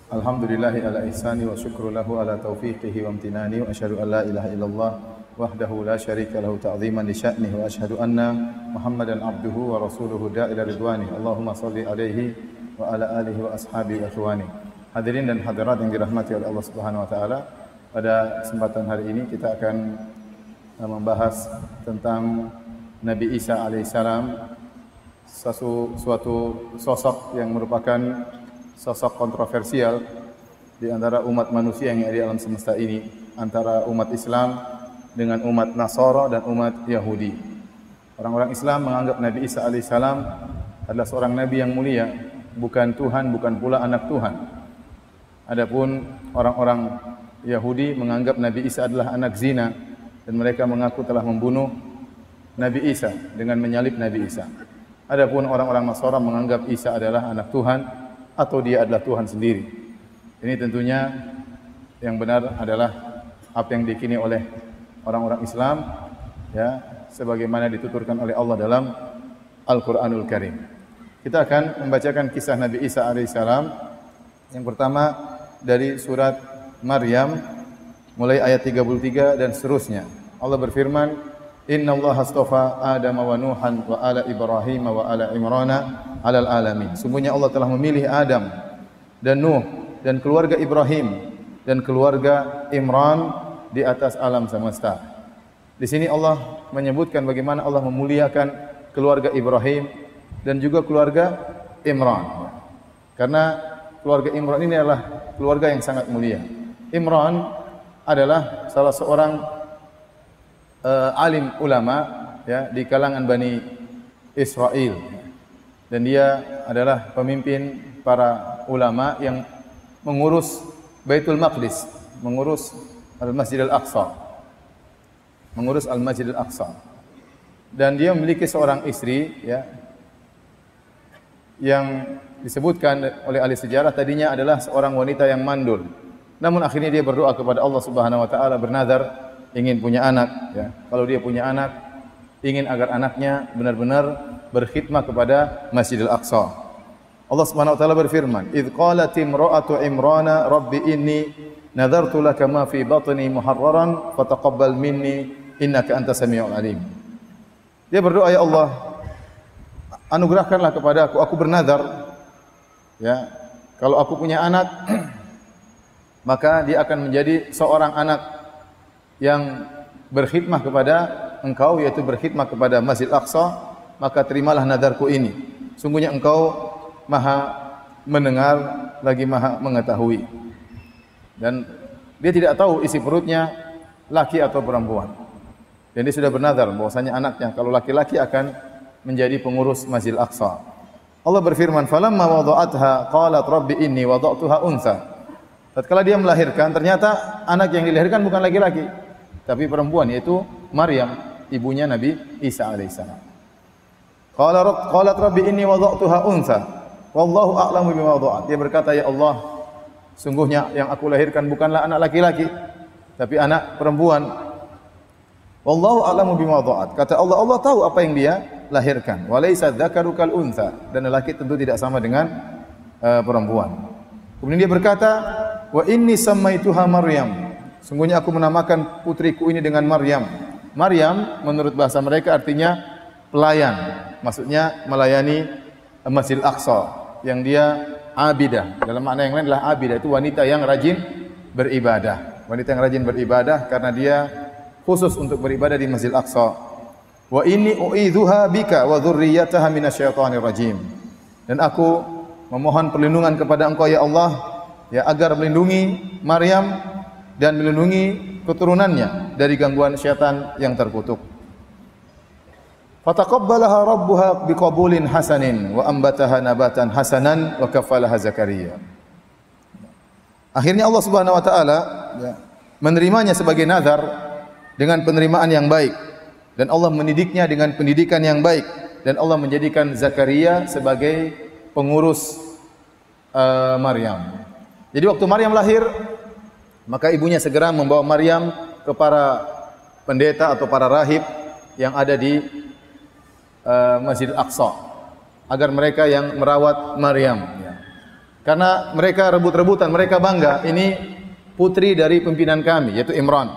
Alhamdulillahi ala ihsani wa syukru lahu ala taufiqihi wa amtinani wa asyhadu an la ilaha illallah wahdahu la syarika lahu ta'ziman li sya'nihi wa asyhadu anna Muhammadan abduhu wa rasuluhu da'ila ridwani. Allahumma shalli alaihi wa ala alihi wa ashabihi wa ikhwani. Hadirin dan hadirat yang dirahmati oleh Allah Subhanahu wa taala, pada kesempatan hari ini kita akan membahas tentang Nabi Isa alaihissalam, suatu sosok yang merupakan sosok kontroversial di antara umat manusia yang ada di alam semesta ini, antara umat Islam dengan umat Nasara dan umat Yahudi. Orang-orang Islam menganggap Nabi Isa alaihissalam adalah seorang nabi yang mulia, bukan Tuhan, bukan pula anak Tuhan. Adapun orang-orang Yahudi menganggap Nabi Isa adalah anak zina dan mereka mengaku telah membunuh Nabi Isa dengan menyalib Nabi Isa. Adapun orang-orang Nasara menganggap Isa adalah anak Tuhan atau dia adalah Tuhan sendiri. Ini tentunya yang benar adalah apa yang diyakini oleh orang-orang Islam, ya, sebagaimana dituturkan oleh Allah dalam Al-Qur'anul Karim. Kita akan membacakan kisah Nabi Isa alaihissalam. Yang pertama dari surat Maryam mulai ayat 33 dan seterusnya. Allah berfirman, Inna Allah astafa Adam wa Nuhan wa ala Ibrahim wa ala Imrana alal alamin. Sungguhnya Allah telah memilih Adam dan Nuh dan keluarga Ibrahim dan keluarga Imran di atas alam semesta. Di sini Allah menyebutkan bagaimana Allah memuliakan keluarga Ibrahim dan juga keluarga Imran. Karena keluarga Imran ini adalah keluarga yang sangat mulia. Imran adalah salah seorang alim ulama, ya, di kalangan Bani Israel, dan dia adalah pemimpin para ulama yang mengurus Baitul Maqdis, mengurus Al-Masjid Al-Aqsa, dan dia memiliki seorang istri, ya, yang disebutkan oleh ahli sejarah tadinya adalah seorang wanita yang mandul. Namun akhirnya dia berdoa kepada Allah Subhanahu wa taala, bernazar ingin punya anak, ya. Kalau dia punya anak, ingin agar anaknya benar-benar berkhidmah kepada Masjidil Aqsa. Allah Subhanahu wa taala berfirman, "Idz qalat imra'atu Imrana rabbi inni nadartu laka ma fi batni muharraran fataqabbal minni innaka antas samiul alim." Dia berdoa, ya Allah, anugerahkanlah kepada aku bernazar, ya, kalau aku punya anak maka dia akan menjadi seorang anak yang berkhidmah kepada engkau, yaitu berkhidmah kepada Masjid Aqsa, maka terimalah nadarku ini. Sungguhnya engkau maha mendengar lagi maha mengetahui. Dan dia tidak tahu isi perutnya laki atau perempuan. Dan dia sudah bernazar bahwasanya anaknya kalau laki-laki akan menjadi pengurus Masjid Aqsa. Allah berfirman, "Falamma wada'atha qalat rabbi inni wada'tuha unsa." Tatkala dia melahirkan, ternyata anak yang dilahirkan bukan laki-laki, tapi perempuan, yaitu Maryam, ibunya Nabi Isa alaihissalam. Qalat rabbi inni wada'tuha untha wallahu a'lamu bima wada'at. Dia berkata, ya Allah, sungguhnya yang aku lahirkan bukanlah anak laki-laki, tapi anak perempuan. Wallahu a'lamu bima wada'at. Kata Allah, Allah tahu apa yang dia lahirkan. Wa laisa dzakaru kal untha. Dan lelaki tentu tidak sama dengan perempuan. Kemudian dia berkata, wa inni sammaituha Maryam. Sungguhnya aku menamakan putriku ini dengan Maryam. Maryam menurut bahasa mereka artinya pelayan. Maksudnya melayani Masjid Aqsa, yang dia abidah. Dalam makna yang lain adalah abidah, itu wanita yang rajin beribadah. Wanita yang rajin beribadah karena dia khusus untuk beribadah di Masjid Aqsa. Wa inni u'idzuha bika wa dzurriyyataha minasyaitonir rajim. Dan aku memohon perlindungan kepada Engkau, ya Allah, ya, agar melindungi Maryam dan melindungi keturunannya dari gangguan syaitan yang terkutuk. Fataqabbalaha rabbuha biqabulin hasanin wa ambataha nabatan hasanan wa kaffalaha Zakaria. Akhirnya Allah Subhanahu wa taala, ya, menerimanya sebagai nazar dengan penerimaan yang baik, dan Allah mendidiknya dengan pendidikan yang baik, dan Allah menjadikan Zakaria sebagai pengurus Maryam. Jadi waktu Maryam lahir, maka ibunya segera membawa Maryam ke para pendeta atau para rahib yang ada di Masjid Aqsa, agar mereka yang merawat Maryam. Karena mereka rebut-rebutan, mereka bangga, ini putri dari pimpinan kami, yaitu Imran.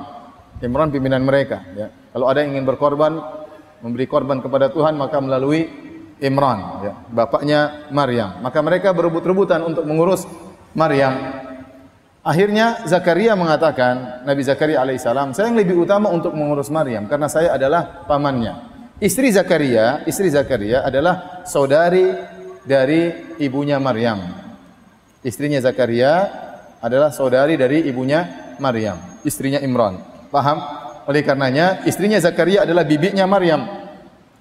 Imran pimpinan mereka. Ya. Kalau ada yang ingin berkorban, memberi korban kepada Tuhan, maka melalui Imran, ya, bapaknya Maryam. Maka mereka berebut-rebutan untuk mengurus Maryam. Akhirnya Zakaria mengatakan, Nabi Zakaria alaihissalam, saya yang lebih utama untuk mengurus Maryam karena saya adalah pamannya. Istri Zakaria adalah saudari dari ibunya Maryam. Istrinya Zakaria adalah saudari dari ibunya Maryam, istrinya Imran. Paham? Oleh karenanya istrinya Zakaria adalah bibinya Maryam.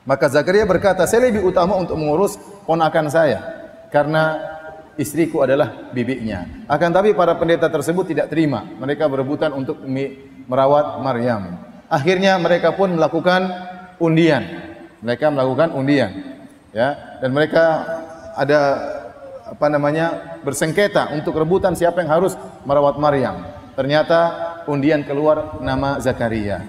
Maka Zakaria berkata, saya lebih utama untuk mengurus ponakan saya karena istriku adalah bibinya. Akan tapi para pendeta tersebut tidak terima. Mereka berebutan untuk merawat Maryam. Akhirnya mereka pun melakukan undian. Ya, dan mereka ada bersengketa untuk rebutan siapa yang harus merawat Maryam. Ternyata undian keluar nama Zakaria.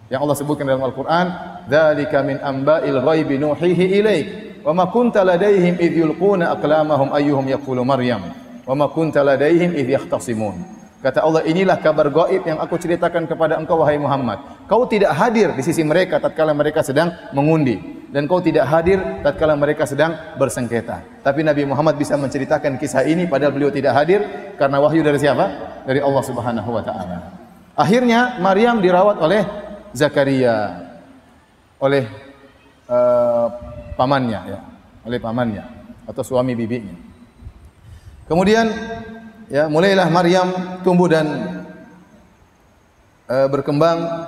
Yang Allah sebutkan dalam Al-Qur'an, "Dzalika min amba'il ghaibi nuhihi ilaik, wa ma kunta ladaihim idh yulquna aqlamahum ayyuhum yaqulu Maryam, wa ma kunta ladaihim idh yahtasimun." Kata Allah, inilah kabar gaib yang aku ceritakan kepada engkau wahai Muhammad. Kau tidak hadir di sisi mereka tatkala mereka sedang mengundi, dan kau tidak hadir tatkala mereka sedang bersengketa. Tapi Nabi Muhammad bisa menceritakan kisah ini padahal beliau tidak hadir karena wahyu dari siapa? Dari Allah Subhanahu wa taala. Akhirnya Maryam dirawat oleh Zakaria, oleh pamannya, ya, oleh pamannya atau suami bibinya. Kemudian ya, mulailah Maryam tumbuh dan berkembang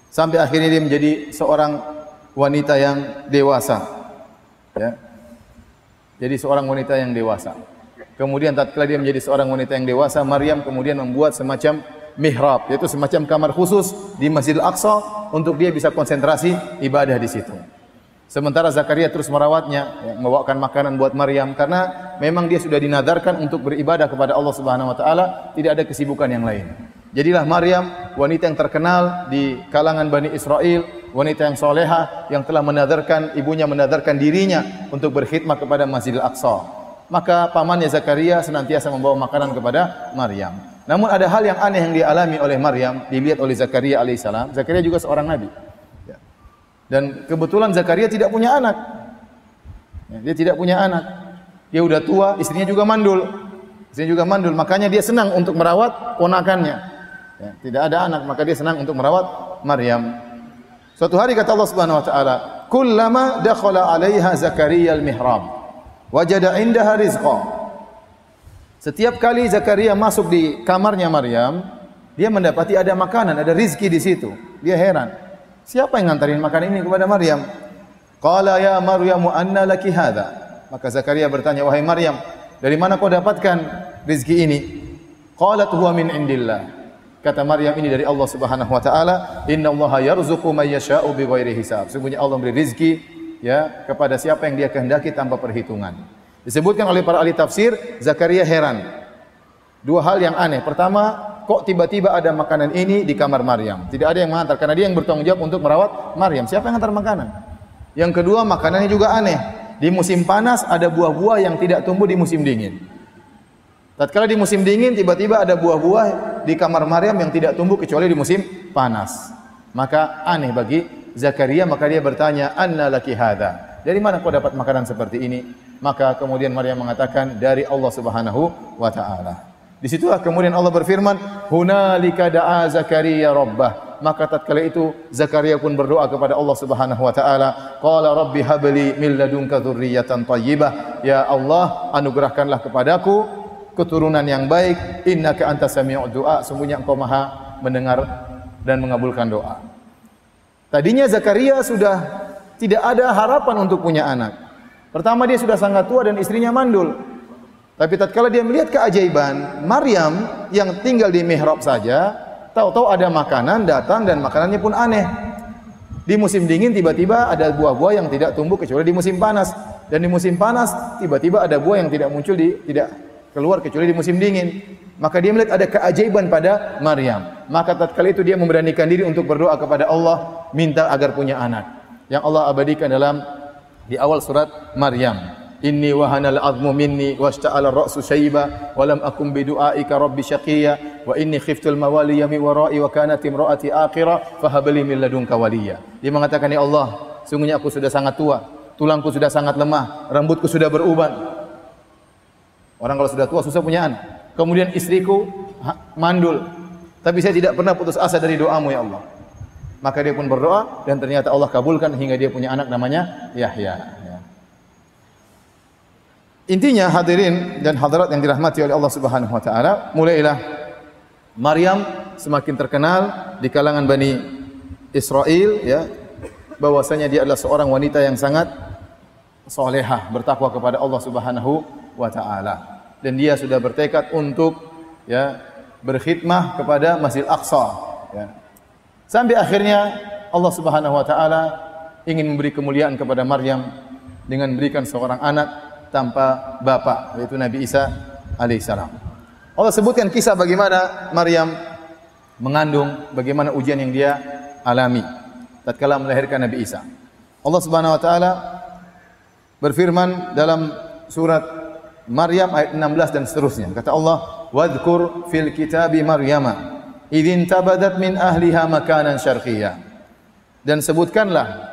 sampai akhirnya dia menjadi seorang wanita yang dewasa. Ya. Jadi seorang wanita yang dewasa. Kemudian tatkala dia menjadi seorang wanita yang dewasa, Maryam kemudian membuat semacam mihrab, yaitu semacam kamar khusus di Masjidil Aqsa untuk dia bisa konsentrasi ibadah di situ. Sementara Zakaria terus merawatnya, ya, membawakan makanan buat Maryam karena memang dia sudah dinadarkan untuk beribadah kepada Allah Subhanahu wa taala, tidak ada kesibukan yang lain. Jadilah Maryam wanita yang terkenal di kalangan Bani Israel, wanita yang soleha yang telah menadarkan, ibunya menadarkan dirinya untuk berkhidmat kepada Masjidil Aqsa. Maka pamannya Zakaria senantiasa membawa makanan kepada Maryam. Namun ada hal yang aneh yang dialami oleh Maryam, dilihat oleh Zakaria alaihissalam. Zakaria juga seorang nabi. Ya. Dan kebetulan Zakaria tidak punya anak. Ya, dia tidak punya anak. Dia udah tua, istrinya juga mandul. Makanya dia senang untuk merawat ponakannya. Ya, tidak ada anak, maka dia senang untuk merawat Maryam. Suatu hari kata Allah Subhanahu wa taala, "Kullama dakhala 'alaiha Zakaria al-mihrab, wajada 'indaha rizqa." Setiap kali Zakaria masuk di kamarnya Maryam, dia mendapati ada makanan, ada rizki di situ. Dia heran. Siapa yang ngantarin makanan ini kepada Maryam? Qala ya Maryam anna laki hadha. Maka Zakaria bertanya, wahai Maryam, dari mana kau dapatkan rizki ini? Qalat huwa min indillah. Kata Maryam, ini dari Allah Subhanahu wa taala. Innallaha yarzuqu may yasha'u bighairi hisab. Sungguhnya Allah memberi rizki ya kepada siapa yang Dia kehendaki tanpa perhitungan. Disebutkan oleh para ahli tafsir, Zakaria heran. Dua hal yang aneh. Pertama, kok tiba-tiba ada makanan ini di kamar Maryam? Tidak ada yang mengantar karena dia yang bertanggung jawab untuk merawat Maryam. Siapa yang antar makanan? Yang kedua, makanannya juga aneh. Di musim panas ada buah-buah yang tidak tumbuh di musim dingin. Tatkala di musim dingin tiba-tiba ada buah-buah di kamar Maryam yang tidak tumbuh kecuali di musim panas. Maka aneh bagi Zakaria, maka dia bertanya, "Anna laki hadza?" Dari mana kau dapat makanan seperti ini? Maka kemudian Maryam mengatakan, dari Allah Subhanahu wa taala. Disitulah kemudian Allah berfirman, "Hunalika da'a Zakaria rabbah." Maka tatkala itu Zakaria pun berdoa kepada Allah Subhanahu wa taala, qala rabbi habli min ladunka dzurriyyatan thayyibah. Ya Allah, anugerahkanlah kepadaku keturunan yang baik, innaka antas sami'ud du'a, sungguhnya engkau maha mendengar dan mengabulkan doa. Tadinya Zakaria sudah tidak ada harapan untuk punya anak. Pertama dia sudah sangat tua dan istrinya mandul. Tapi tatkala dia melihat keajaiban Maryam yang tinggal di mihrab saja, tahu-tahu ada makanan datang dan makanannya pun aneh. Di musim dingin tiba-tiba ada buah-buah yang tidak tumbuh kecuali di musim panas, dan di musim panas tiba-tiba ada buah yang tidak muncul tidak keluar kecuali di musim dingin. Maka dia melihat ada keajaiban pada Maryam. Maka tatkala itu dia memberanikan diri untuk berdoa kepada Allah, minta agar punya anak. Yang Allah abadikan dalam Di awal surat Maryam. Inni wahanal azmu minni washta'ala ar-ra'su shayba wa lam akum bi du'aika rabbi syaqiyya wa inni khiftul mawaliya min wara'i wa kanat imra'ati aqira fa hab li min ladunka waliya. Dia mengatakan, ya Allah, sungguhnya aku sudah sangat tua, tulangku sudah sangat lemah, rambutku sudah beruban. Orang kalau sudah tua susah punya anak. Kemudian istriku mandul, tapi saya tidak pernah putus asa dari doamu ya Allah. Maka dia pun berdoa dan ternyata Allah kabulkan hingga dia punya anak namanya Yahya. Intinya hadirin dan hadirat yang dirahmati oleh Allah Subhanahu wa taala, mulailah Maryam semakin terkenal di kalangan Bani Israel ya, bahwasanya dia adalah seorang wanita yang sangat salehah, bertakwa kepada Allah Subhanahu wa taala. Dan dia sudah bertekad untuk ya berkhidmah kepada Masjidil Aqsa ya. Sampai akhirnya Allah Subhanahu wa taala ingin memberi kemuliaan kepada Maryam dengan memberikan seorang anak tanpa bapa, yaitu Nabi Isa alaihissalam. Allah sebutkan kisah bagaimana Maryam mengandung, bagaimana ujian yang dia alami tatkala melahirkan Nabi Isa. Allah Subhanahu wa taala berfirman dalam surat Maryam ayat 16 dan seterusnya. Kata Allah, "Wadhkur fil kitabi Maryama idzin tabadat min ahliha makanan syarqiyya." Dan sebutkanlah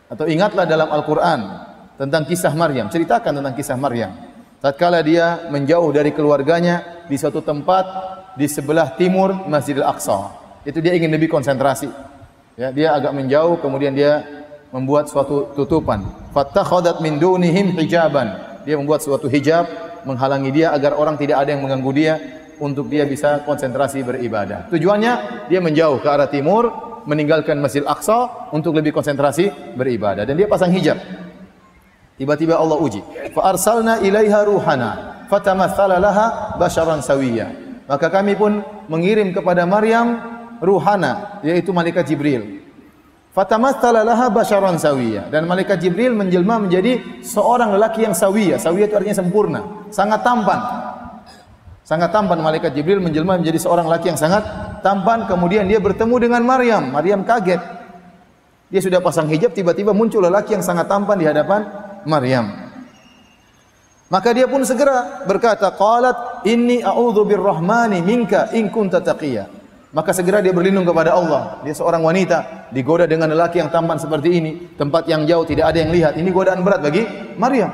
atau ingatlah dalam Al-Qur'an tentang kisah Maryam, ceritakan tentang kisah Maryam. Tatkala dia menjauh dari keluarganya di suatu tempat di sebelah timur Masjidil Aqsa. Itu dia ingin lebih konsentrasi. Ya, dia agak menjauh, kemudian dia membuat suatu tutupan. Fattakhadat min dunihim hijaban. Dia membuat suatu hijab menghalangi dia agar orang tidak ada yang mengganggu dia untuk dia bisa konsentrasi beribadah. Tujuannya dia menjauh ke arah timur, meninggalkan Masjidil Aqsa untuk lebih konsentrasi beribadah, dan dia pasang hijab. Tiba-tiba Allah uji. Fa arsalna ilaiha ruhana fatamatsala laha basharan sawiyya. Maka kami pun mengirim kepada Maryam ruhana, yaitu malaikat Jibril. Fatamatsala laha basharan sawiyya, dan malaikat Jibril menjelma menjadi seorang lelaki yang sawiyya. Sawiyya itu artinya sempurna, sangat tampan. Sangat tampan, malaikat Jibril menjelma menjadi seorang lelaki yang sangat tampan. Kemudian dia bertemu dengan Maryam. Maryam kaget. Dia sudah pasang hijab, tiba-tiba muncul lelaki yang sangat tampan di hadapan Maryam. Maka dia pun segera berkata, qalat inni a'udzu birrahmani minka in kunta taqiyya. Maka segera dia berlindung kepada Allah. Dia seorang wanita digoda dengan lelaki yang tampan seperti ini, tempat yang jauh tidak ada yang lihat. Ini godaan berat bagi Maryam.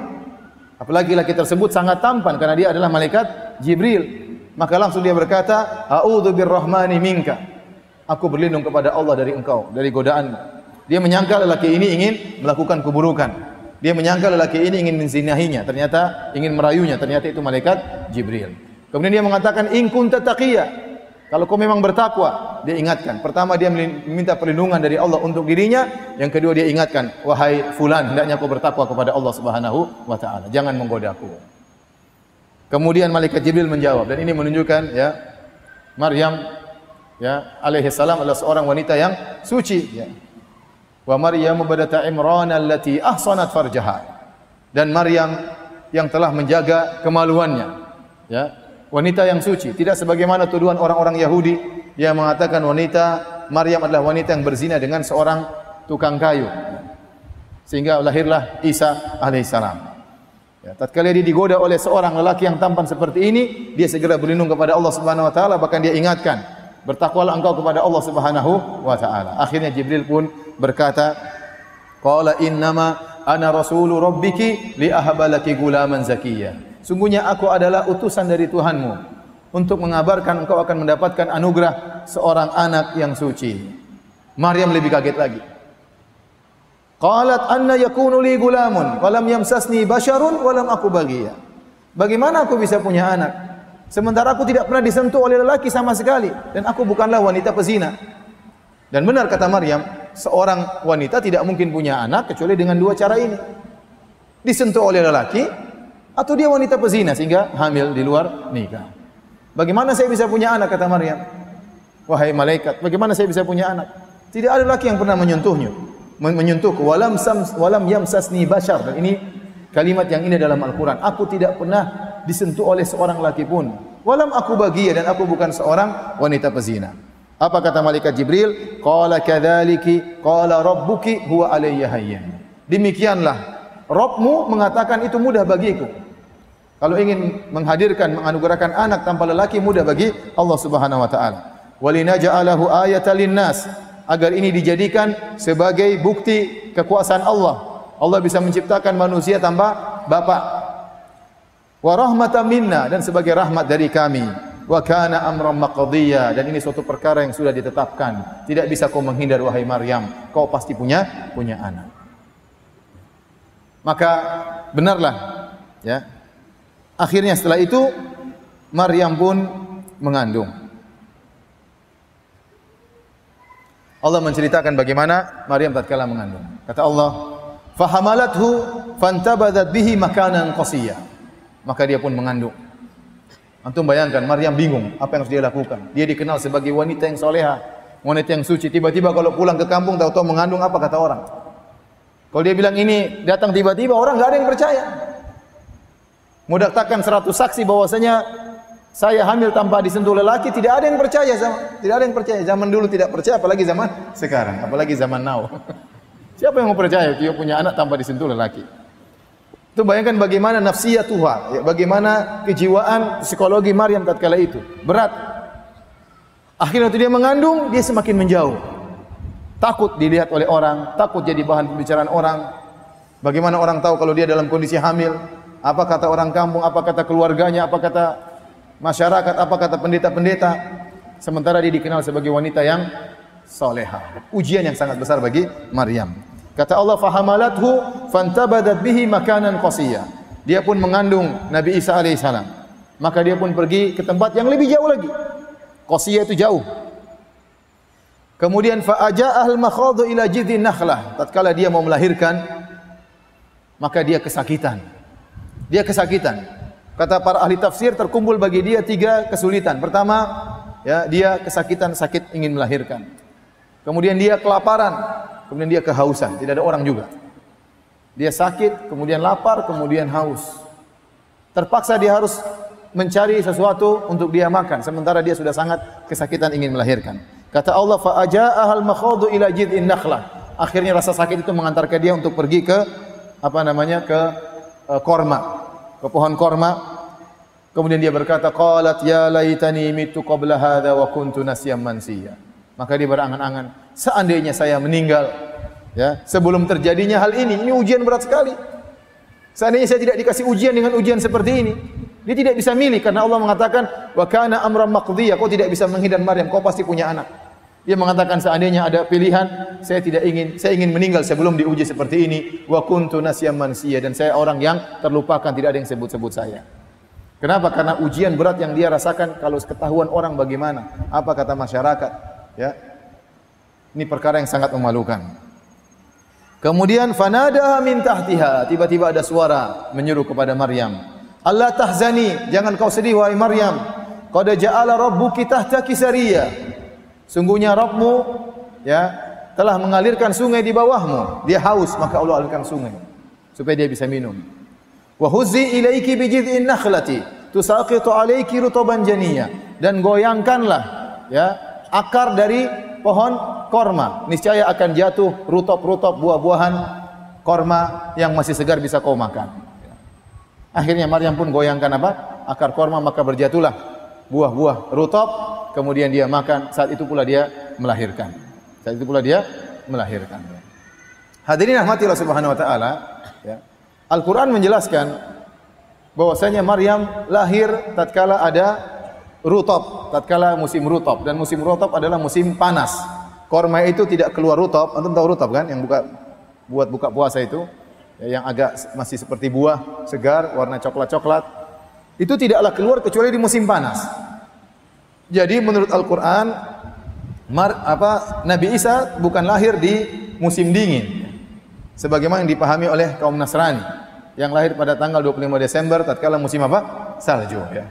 Apalagi lelaki tersebut sangat tampan karena dia adalah malaikat Jibril. Maka langsung dia berkata, a'udzu birrahmani minka. Aku berlindung kepada Allah dari engkau, dari godaanmu. Dia menyangka lelaki ini ingin melakukan keburukan. Dia menyangka lelaki ini ingin menzinahinya, ternyata ingin merayunya, ternyata itu malaikat Jibril. Kemudian dia mengatakan, in kunta taqiyya. Kalau kau memang bertakwa, dia ingatkan. Pertama dia meminta perlindungan dari Allah untuk dirinya, yang kedua dia ingatkan, wahai fulan, hendaknya kau bertakwa kepada Allah Subhanahu wa taala, jangan menggodaku. Kemudian malaikat Jibril menjawab, dan ini menunjukkan ya Maryam ya alaihi salam adalah seorang wanita yang suci ya. Wa Maryam badata Imran allati ahsanat farjaha. Dan Maryam yang telah menjaga kemaluannya ya, wanita yang suci, tidak sebagaimana tuduhan orang-orang Yahudi yang mengatakan Maryam adalah wanita yang berzina dengan seorang tukang kayu. Sehingga lahirlah Isa alaihissalam. Ya, tatkala dia digoda oleh seorang lelaki yang tampan seperti ini, dia segera berlindung kepada Allah Subhanahu wa taala, bahkan dia ingatkan, bertakwalah engkau kepada Allah Subhanahu wa taala. Akhirnya Jibril pun berkata, qala innama ana rasulu rabbiki li ahaba laki gulaman zakiyya. Sungguhnya aku adalah utusan dari Tuhanmu untuk mengabarkan engkau akan mendapatkan anugerah seorang anak yang suci. Maryam lebih kaget lagi. Qalat anna yakunu li gulamun wa lam yamsasni basharun wa lam aku baghiya. Bagaimana aku bisa punya anak sementara aku tidak pernah disentuh oleh lelaki sama sekali, dan aku bukanlah wanita pezina. Dan benar kata Maryam, seorang wanita tidak mungkin punya anak kecuali dengan dua cara ini. Disentuh oleh lelaki, atau dia wanita pezina sehingga hamil di luar nikah. Bagaimana saya bisa punya anak, kata Maryam? Wahai malaikat, bagaimana saya bisa punya anak? Tidak ada laki yang pernah menyentuhku. Walam yamsasni bashar. Dan ini kalimat yang indah dalam Al-Quran. Aku tidak pernah disentuh oleh seorang laki pun. Walam aku bagiya, dan aku bukan seorang wanita pezina. Apa kata malaikat Jibril? Qala kadzaliki qala rabbuki huwa alayya hayyin. Demikianlah Rabbmu mengatakan itu mudah bagiku. Kalau ingin menghadirkan, menganugerahkan anak tanpa lelaki mudah bagi Allah Subhanahu wa taala. Walinaja'alahu ayatan linnas, agar ini dijadikan sebagai bukti kekuasaan Allah. Allah bisa menciptakan manusia tanpa bapak. Wa rahmatan minna, dan sebagai rahmat dari kami. Wa kana amran maqdiya, dan ini suatu perkara yang sudah ditetapkan. Tidak bisa kau menghindar wahai Maryam, kau pasti punya anak. Maka benarlah, ya. Akhirnya setelah itu Maryam pun mengandung. Allah menceritakan bagaimana Maryam tatkala mengandung. Kata Allah, "Fahamalathu fantabadat bihi makanan qasiyya." Maka dia pun mengandung. Antum bayangkan, Maryam bingung apa yang harus dia lakukan. Dia dikenal sebagai wanita yang soleha, wanita yang suci. Tiba-tiba kalau pulang ke kampung tahu-tahu mengandung, apa kata orang? Kalau dia bilang ini datang tiba-tiba, orang enggak ada yang percaya. Mendaktarkan 100 saksi bahwasanya saya hamil tanpa disentuh lelaki, tidak ada yang percaya, tidak ada yang percaya. Zaman dulu tidak percaya, apalagi zaman sekarang, apalagi zaman now. Siapa yang mau percaya dia punya anak tanpa disentuh lelaki? Itu bayangkan bagaimana nafsiyatuha, ya, bagaimana kejiwaan psikologi Maryam tatkala itu. Berat. Akhirnya waktu dia mengandung, dia semakin menjauh. Takut dilihat oleh orang, takut jadi bahan pembicaraan orang. Bagaimana orang tahu kalau dia dalam kondisi hamil? Apa kata orang kampung, apa kata keluarganya, apa kata masyarakat, apa kata pendeta-pendeta. Sementara dia dikenal sebagai wanita yang soleha. Ujian yang sangat besar bagi Maryam. Kata Allah, "Fahamalathu fantabadat bihi makanan qasiyya." Dia pun mengandung Nabi Isa alaihissalam. Maka dia pun pergi ke tempat yang lebih jauh lagi. Qasiyya itu jauh. Kemudian fa'aja'ahal makhadhu ila jidhin nakhlah. Tatkala dia mau melahirkan, maka dia kesakitan. Dia kesakitan. Kata para ahli tafsir, terkumpul bagi dia 3 kesulitan. Pertama, ya, dia kesakitan, sakit ingin melahirkan. Kemudian dia kelaparan, kemudian dia kehausan, tidak ada orang juga. Dia sakit, kemudian lapar, kemudian haus. Terpaksa dia harus mencari sesuatu untuk dia makan, sementara dia sudah sangat kesakitan ingin melahirkan. Kata Allah, fa'aja'ahal makhadhu ila jid'in nakhlah. Akhirnya rasa sakit itu mengantarkan dia untuk pergi ke korma, ke pohon korma. Kemudian dia berkata, qalat ya laitani mitu qabla hadza wa kuntu nasiyan mansiya. Maka dia berangan-angan, seandainya saya meninggal, ya, sebelum terjadinya hal ini ujian berat sekali. Seandainya saya tidak dikasih ujian dengan ujian seperti ini. Dia tidak bisa milih karena Allah mengatakan wa kana amran maqdiya, kau tidak bisa menghindar Maryam, kau pasti punya anak. Dia mengatakan seandainya ada pilihan, saya ingin meninggal sebelum diuji seperti ini. Wa kuntu nasiyan mansiya, dan saya orang yang terlupakan, tidak ada yang sebut-sebut saya. Kenapa? Karena ujian berat yang dia rasakan, kalau ketahuan orang bagaimana? Apa kata masyarakat? Ya. Ini perkara yang sangat memalukan. Kemudian fanadaha min tahtiha, tiba-tiba ada suara menyuruh kepada Maryam, Allah tahzani, jangan kau sedih wahai Maryam. Qad ja'ala rabbuki tahtaki sariya. Sungguhnya Rabbmu, ya, telah mengalirkan sungai di bawahmu. Dia haus, maka Allah alirkan sungai supaya dia bisa minum. Wa huzzi ilaiki bi jid'in nakhlati tusaqitu alayki rutaban janiyya. Dan goyangkanlah, ya, akar dari pohon korma. Niscaya akan jatuh rutop-rutop buah-buahan korma yang masih segar bisa kau makan. Akhirnya Maryam pun goyangkan akar korma, maka berjatuhlah buah-buah rutop. Kemudian dia makan, saat itu pula dia melahirkan. Hadirin rahmati Allah Subhanahu wa taala, ya. Al-Qur'an menjelaskan bahwasanya Maryam lahir tatkala ada rutop, tatkala musim rutop, dan musim rutop adalah musim panas. Korma itu tidak keluar rutop, antum tahu rutop kan, yang buat buka puasa itu, ya, yang agak masih seperti buah segar, warna coklat-coklat. Itu tidaklah keluar kecuali di musim panas. Jadi menurut Al-Quran, Nabi Isa bukan lahir di musim dingin, sebagaimana yang dipahami oleh kaum Nasrani yang lahir pada tanggal 25 Desember tatkala musim salju, ya.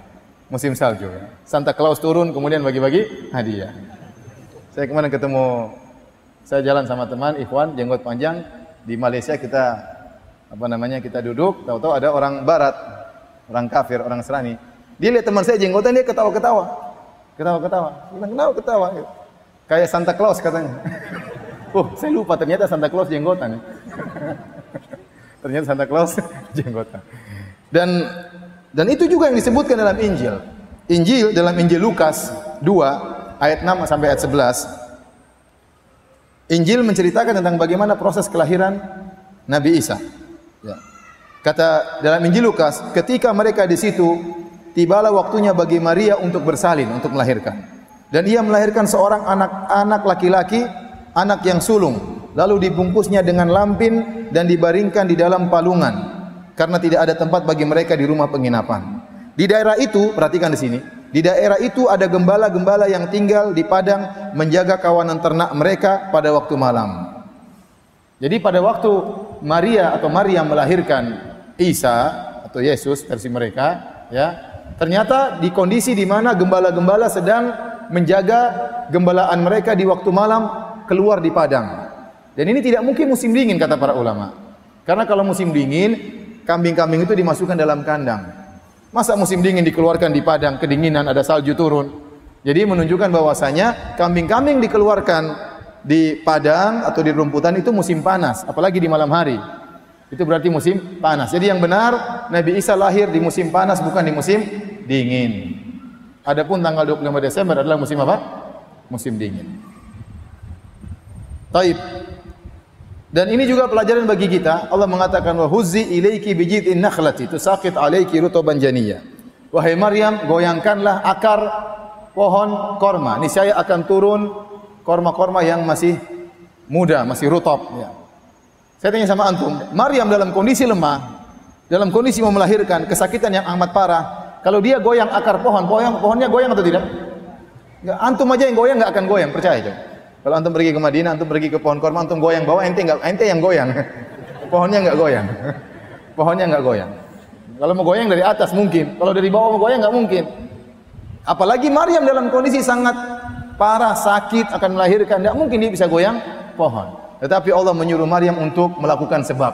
Musim salju, ya. Santa Claus turun kemudian bagi-bagi hadiah. Saya kemarin saya jalan sama teman ikhwan jenggot panjang di Malaysia, kita duduk, tahu-tahu ada orang barat, orang kafir, orang Nasrani. Dia lihat teman saya jenggotan, dia ketawa-ketawa. Kenapa ketawa? Kayak Santa Claus katanya. Saya lupa ternyata Santa Claus jenggotan. Ternyata Santa Claus jenggotan. Dan itu juga yang disebutkan dalam Injil. Injil dalam Injil Lukas 2 ayat 6 sampai ayat 11. Injil menceritakan tentang bagaimana proses kelahiran Nabi Isa. Ya. Kata dalam Injil Lukas, ketika mereka di situ, tibalah waktunya bagi Maria untuk bersalin, untuk melahirkan. Dan ia melahirkan seorang anak laki-laki, anak yang sulung. Lalu dibungkusnya dengan lampin dan dibaringkan di dalam palungan, karena tidak ada tempat bagi mereka di rumah penginapan. Di daerah itu, perhatikan di sini, di daerah itu ada gembala-gembala yang tinggal di padang menjaga kawanan ternak mereka pada waktu malam. Jadi pada waktu Maria atau Maryam melahirkan Isa atau Yesus versi mereka, ya, ternyata di kondisi di mana gembala-gembala sedang menjaga gembalaan mereka di waktu malam keluar di padang. Dan ini tidak mungkin musim dingin kata para ulama. Karena kalau musim dingin, kambing-kambing itu dimasukkan dalam kandang. Masa musim dingin dikeluarkan di padang, kedinginan, ada salju turun. Jadi menunjukkan bahwasanya kambing-kambing dikeluarkan di padang atau di rumputan itu musim panas, apalagi di malam hari. Itu berarti musim panas. Jadi yang benar, Nabi Isa lahir di musim panas, bukan di musim dingin. Adapun tanggal 25 Desember adalah musim apa? Musim dingin. Taib. Dan ini juga pelajaran bagi kita. Allah mengatakan wa huzzi ilaiki bijid'in nakhlati tusaqit alayki rutuban janiyya. Wahai Maryam, goyangkanlah akar pohon korma. Niscaya akan turun korma-korma yang masih muda, masih rutop, ya. Saya tanya sama antum, Maryam dalam kondisi lemah, dalam kondisi mau melahirkan, kesakitan yang amat parah. Kalau dia goyang akar pohon, pohonnya goyang atau tidak? Enggak, antum aja yang goyang enggak akan goyang, percaya aja. Kalau antum pergi ke Madinah, antum pergi ke pohon korma, antum goyang bawah, ente yang goyang. Pohonnya enggak goyang. Pohonnya enggak goyang. Kalau mau goyang dari atas mungkin, kalau dari bawah mau goyang enggak mungkin. Apalagi Maryam dalam kondisi sangat parah, sakit, akan melahirkan, enggak mungkin dia bisa goyang pohon. Tetapi Allah menyuruh Maryam untuk melakukan sebab.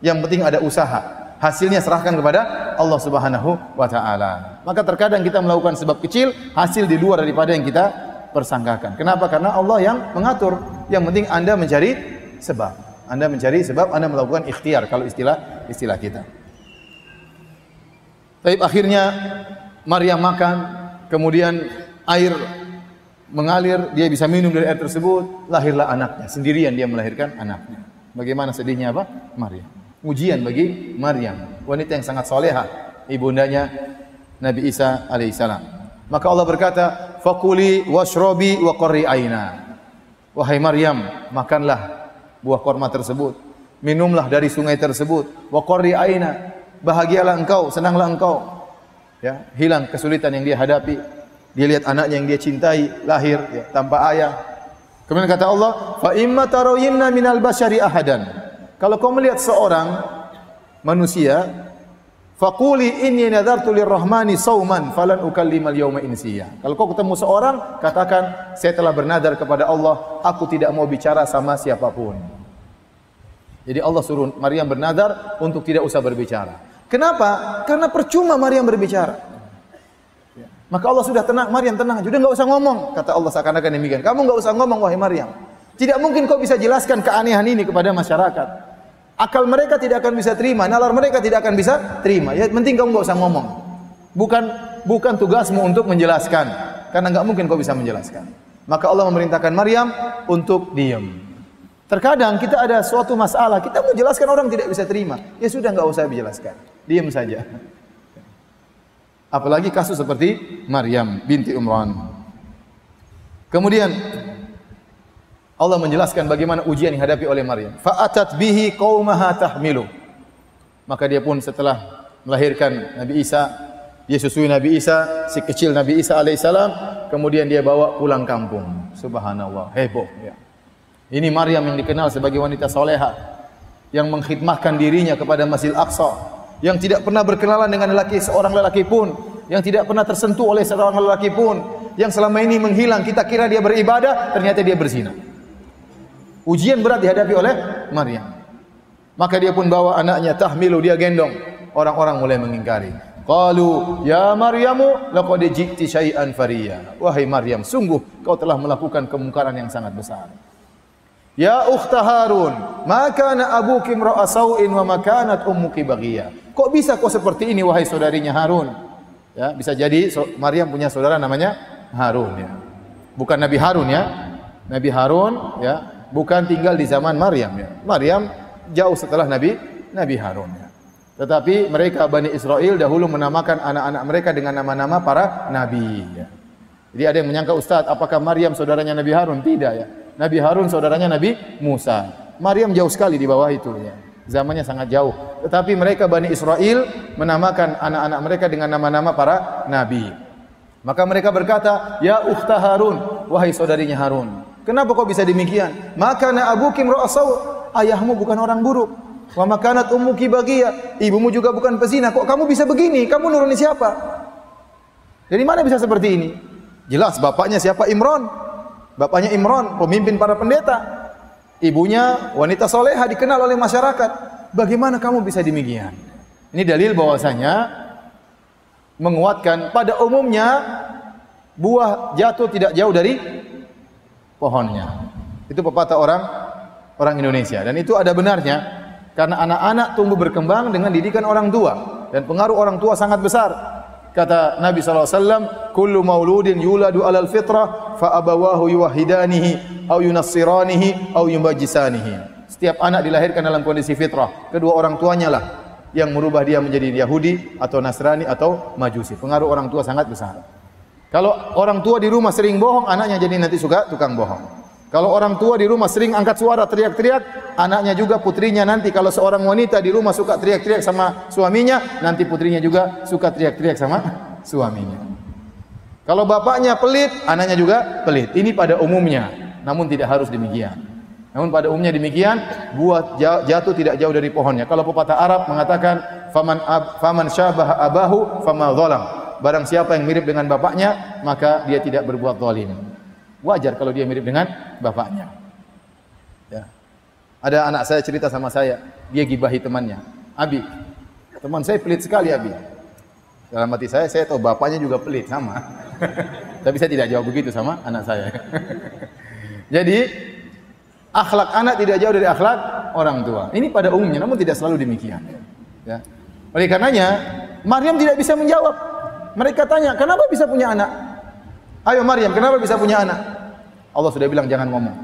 Yang penting ada usaha. Hasilnya serahkan kepada Allah Subhanahu wa taala. Maka terkadang kita melakukan sebab kecil, hasil di luar daripada yang kita persangkakan. Kenapa? Karena Allah yang mengatur. Yang penting Anda mencari sebab. Anda mencari sebab, Anda melakukan ikhtiar kalau istilah kita. Tapi akhirnya Maryam makan, kemudian air mengalir, dia bisa minum dari air tersebut, lahirlah anaknya. Sendirian dia melahirkan anaknya. Bagaimana sedihnya apa? Maryam. Ujian bagi Maryam, wanita yang sangat solehah, ibundanya Nabi Isa alaihissalam. Maka Allah berkata, "Fakuli washrobi wa qarri aina." Wahai Maryam, makanlah buah korma tersebut, minumlah dari sungai tersebut, wa qarri aina, bahagialah engkau, senanglah engkau. Ya, hilang kesulitan yang dia hadapi. Dia lihat anaknya yang dia cintai lahir, ya, tanpa ayah. Kemudian kata Allah, "Fa imma tarawinna minal bashari ahadan." Kalau kau melihat seorang manusia, faquli inni nadartu lirrahmani sauman falan ukallimal yawma insiya. Kalau kau ketemu seorang, katakan saya telah bernadar kepada Allah, aku tidak mau bicara sama siapapun. Jadi Allah suruh Maryam bernadar untuk tidak usah berbicara. Kenapa? Karena percuma Maryam berbicara. Maka Allah sudah tenang, Maryam tenang, sudah enggak usah ngomong. Kata Allah seakan-akan demikian. Kamu enggak usah ngomong wahai Maryam. Tidak mungkin kau bisa jelaskan keanehan ini kepada masyarakat. Akal mereka tidak akan bisa terima, nalar mereka tidak akan bisa terima. Ya, penting kamu enggak usah ngomong. Bukan tugasmu untuk menjelaskan, karena enggak mungkin kau bisa menjelaskan. Maka Allah memerintahkan Maryam untuk diam. Terkadang kita ada suatu masalah, kita mau jelaskan orang tidak bisa terima. Ya sudah enggak usah dijelaskan. Diam saja. Apalagi kasus seperti Maryam binti Imran. Kemudian Allah menjelaskan bagaimana ujian yang dihadapi oleh Maryam. Fa'atat bihi qaumaha tahmilu. Maka dia pun setelah melahirkan Nabi Isa, dia susui Nabi Isa, si kecil Nabi Isa alaihissalam, kemudian dia bawa pulang kampung. Subhanallah, heboh ya. Ini Maryam yang dikenal sebagai wanita soleha, yang mengkhidmahkan dirinya kepada Masjid Aqsa, yang tidak pernah berkenalan dengan seorang lelaki pun, yang tidak pernah tersentuh oleh seorang lelaki pun, yang selama ini menghilang, kita kira dia beribadah, ternyata dia berzina. Ujian berat dihadapi oleh Maryam. Maka dia pun bawa anaknya, tahmilu, dia gendong. Orang-orang mulai mengingkari. Qalu ya Maryamu laqad ji'ti syai'an fariya. Wahai Maryam, sungguh kau telah melakukan kemungkaran yang sangat besar. Ya ukhta Harun, ma kana abuki imra'a sau'in wa ma kanat ummuki baghiyah. Kok bisa kok seperti ini wahai saudarinya Harun? Ya, bisa jadi Maryam punya saudara namanya Harun ya. Bukan Nabi Harun ya. Nabi Harun ya, bukan tinggal di zaman Maryam ya. Maryam jauh setelah Nabi Harun ya. Tetapi mereka Bani Israel dahulu menamakan anak-anak mereka dengan nama-nama para nabi ya. Jadi ada yang menyangka, Ustaz, apakah Maryam saudaranya Nabi Harun? Tidak ya. Nabi Harun saudaranya Nabi Musa. Maryam jauh sekali di bawah itu ya. Zamannya sangat jauh. Tetapi mereka Bani Israel menamakan anak-anak mereka dengan nama-nama para nabi. Maka mereka berkata, "Ya ukhta Harun, wahai saudarinya Harun. Kenapa kok bisa demikian? Makana abuki imra'a sau', ayahmu bukan orang buruk. Wa makanat ummuki baghiyah, ibumu juga bukan pezina. Kok kamu bisa begini? Kamu nuruni siapa? Dari mana bisa seperti ini?" Jelas bapaknya siapa? Imran. Bapaknya Imran, pemimpin para pendeta. Ibunya wanita soleha, dikenal oleh masyarakat. Bagaimana kamu bisa demikian? Ini dalil bahwasanya menguatkan pada umumnya buah jatuh tidak jauh dari pohonnya. Itu pepatah orang Indonesia, dan itu ada benarnya karena anak-anak tumbuh berkembang dengan didikan orang tua, dan pengaruh orang tua sangat besar. Kata Nabi SAW, kullu mauludin yuladu alal fitrah fa abawahu yuwahhidanihi au yunassiranihi au yumajjisanihi. Setiap anak dilahirkan dalam kondisi fitrah, kedua orang tuanya lah yang merubah dia menjadi Yahudi atau Nasrani atau Majusi. Pengaruh orang tua sangat besar. Kalau orang tua di rumah sering bohong, anaknya jadi nanti suka tukang bohong. Kalau orang tua di rumah sering angkat suara teriak-teriak, anaknya juga, putrinya nanti. Kalau seorang wanita di rumah suka teriak-teriak sama suaminya, nanti putrinya juga suka teriak-teriak sama suaminya. Kalau bapaknya pelit, anaknya juga pelit. Ini pada umumnya, namun tidak harus demikian. Namun pada umumnya demikian, buah jatuh tidak jauh dari pohonnya. Kalau pepatah Arab mengatakan, faman syabaha abahu fama zalam. Barang siapa yang mirip dengan bapaknya, maka dia tidak berbuat zalim. Wajar kalau dia mirip dengan bapaknya. Ya. Ada anak saya cerita sama saya, dia gibahi temannya. Abi, teman saya pelit sekali Abi. Dalam hati saya tahu bapaknya juga pelit sama. Tapi saya tidak jawab begitu sama anak saya. Jadi akhlak anak tidak jauh dari akhlak orang tua. Ini pada umumnya, namun tidak selalu demikian. Ya. Oleh karenanya Maryam tidak bisa menjawab. Mereka tanya, kenapa bisa punya anak? Ayo Maryam, kenapa bisa punya anak? Allah sudah bilang jangan ngomong.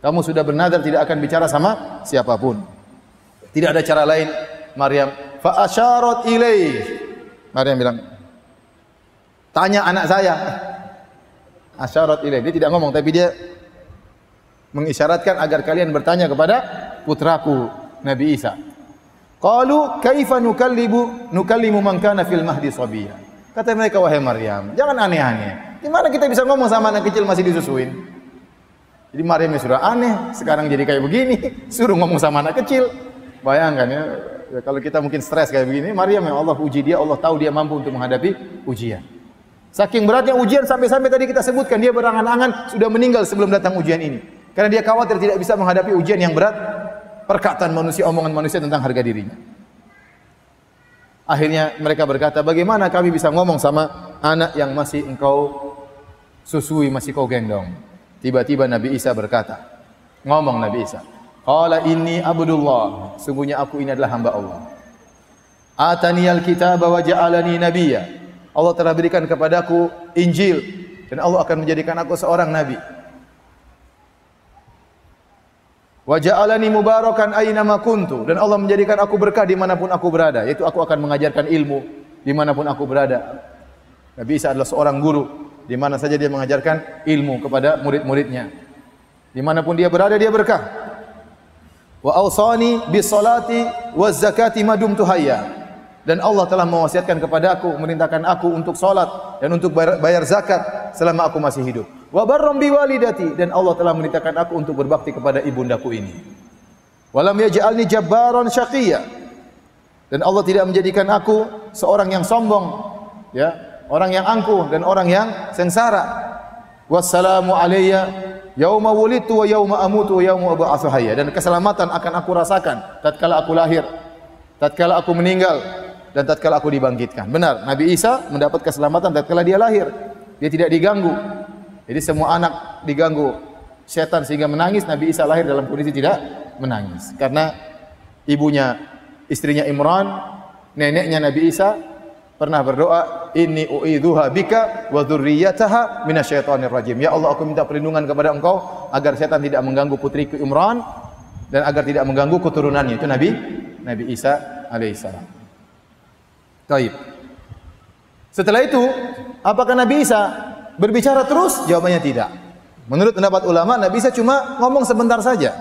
Kamu sudah bernazar tidak akan bicara sama siapapun. Tidak ada cara lain. Maryam fa asyarat ilaih. Maryam bilang, tanya anak saya. Asyarat ilaih. Dia tidak ngomong, tapi dia mengisyaratkan agar kalian bertanya kepada putraku Nabi Isa. Qalu kaifa nukallimu man kana fil mahdi sabiyya. Kata mereka, wahai Maryam, jangan aneh-aneh. Gimana kita bisa ngomong sama anak kecil masih disusuin? Jadi Maryam sudah aneh, sekarang jadi kayak begini, suruh ngomong sama anak kecil. Bayangkan ya, kalau kita mungkin stres kayak begini, Maryam yang Allah uji dia, Allah tahu dia mampu untuk menghadapi ujian. Saking beratnya ujian sampai-sampai tadi kita sebutkan dia berangan-angan sudah meninggal sebelum datang ujian ini. Karena dia khawatir tidak bisa menghadapi ujian yang berat, perkataan manusia, omongan manusia tentang harga dirinya. Akhirnya mereka berkata, bagaimana kami bisa ngomong sama anak yang masih engkau susui, masih kau gendong? Tiba-tiba Nabi Isa berkata, ngomong Nabi Isa, qala inni abdullah, sungguhnya aku ini adalah hamba Allah. Ataniyal kitaba wa ja'alani nabiyya. Allah telah berikan kepadaku Injil dan Allah akan menjadikan aku seorang nabi. Wa ja'alani mubarakan aina ma kuntu, dan Allah menjadikan aku berkah dimanapun aku berada, yaitu aku akan mengajarkan ilmu dimanapun aku berada. Nabi Isa adalah seorang guru, di mana saja dia mengajarkan ilmu kepada murid-muridnya. Dimanapun dia berada dia berkah. Wa awsani bis salati waz zakati ma dumtu hayya. Dan Allah telah mewasiatkan kepada aku, memerintahkan aku untuk salat dan untuk bayar zakat selama aku masih hidup. Wa barram bi walidati, dan Allah telah memerintahkan aku untuk berbakti kepada ibundaku ini. Walam yaj'alni jabbaran syaqiyya, dan Allah tidak menjadikan aku seorang yang sombong, ya, orang yang angkuh dan orang yang sengsara. Wassalamu alayya yauma wulidtu wa yauma amutu wa yauma ub'atsu hayya, dan keselamatan akan aku rasakan tatkala aku lahir, tatkala aku meninggal, dan tatkala aku dibangkitkan. Benar, Nabi Isa mendapat keselamatan tatkala dia lahir. Dia tidak diganggu. Jadi semua anak diganggu setan sehingga menangis, Nabi Isa lahir dalam kondisi tidak menangis. Karena ibunya, istrinya Imran, neneknya Nabi Isa pernah berdoa, inni u'idzuha bika wa dzurriyyataha minasyaitonir rajim. Ya Allah, aku minta perlindungan kepada Engkau agar setan tidak mengganggu putriku Imran dan agar tidak mengganggu keturunannya. Itu Nabi Isa alaihissalam. Baik. Setelah itu, apakah Nabi Isa berbicara terus? Jawabannya tidak. Menurut pendapat ulama, Nabi Isa cuma ngomong sebentar saja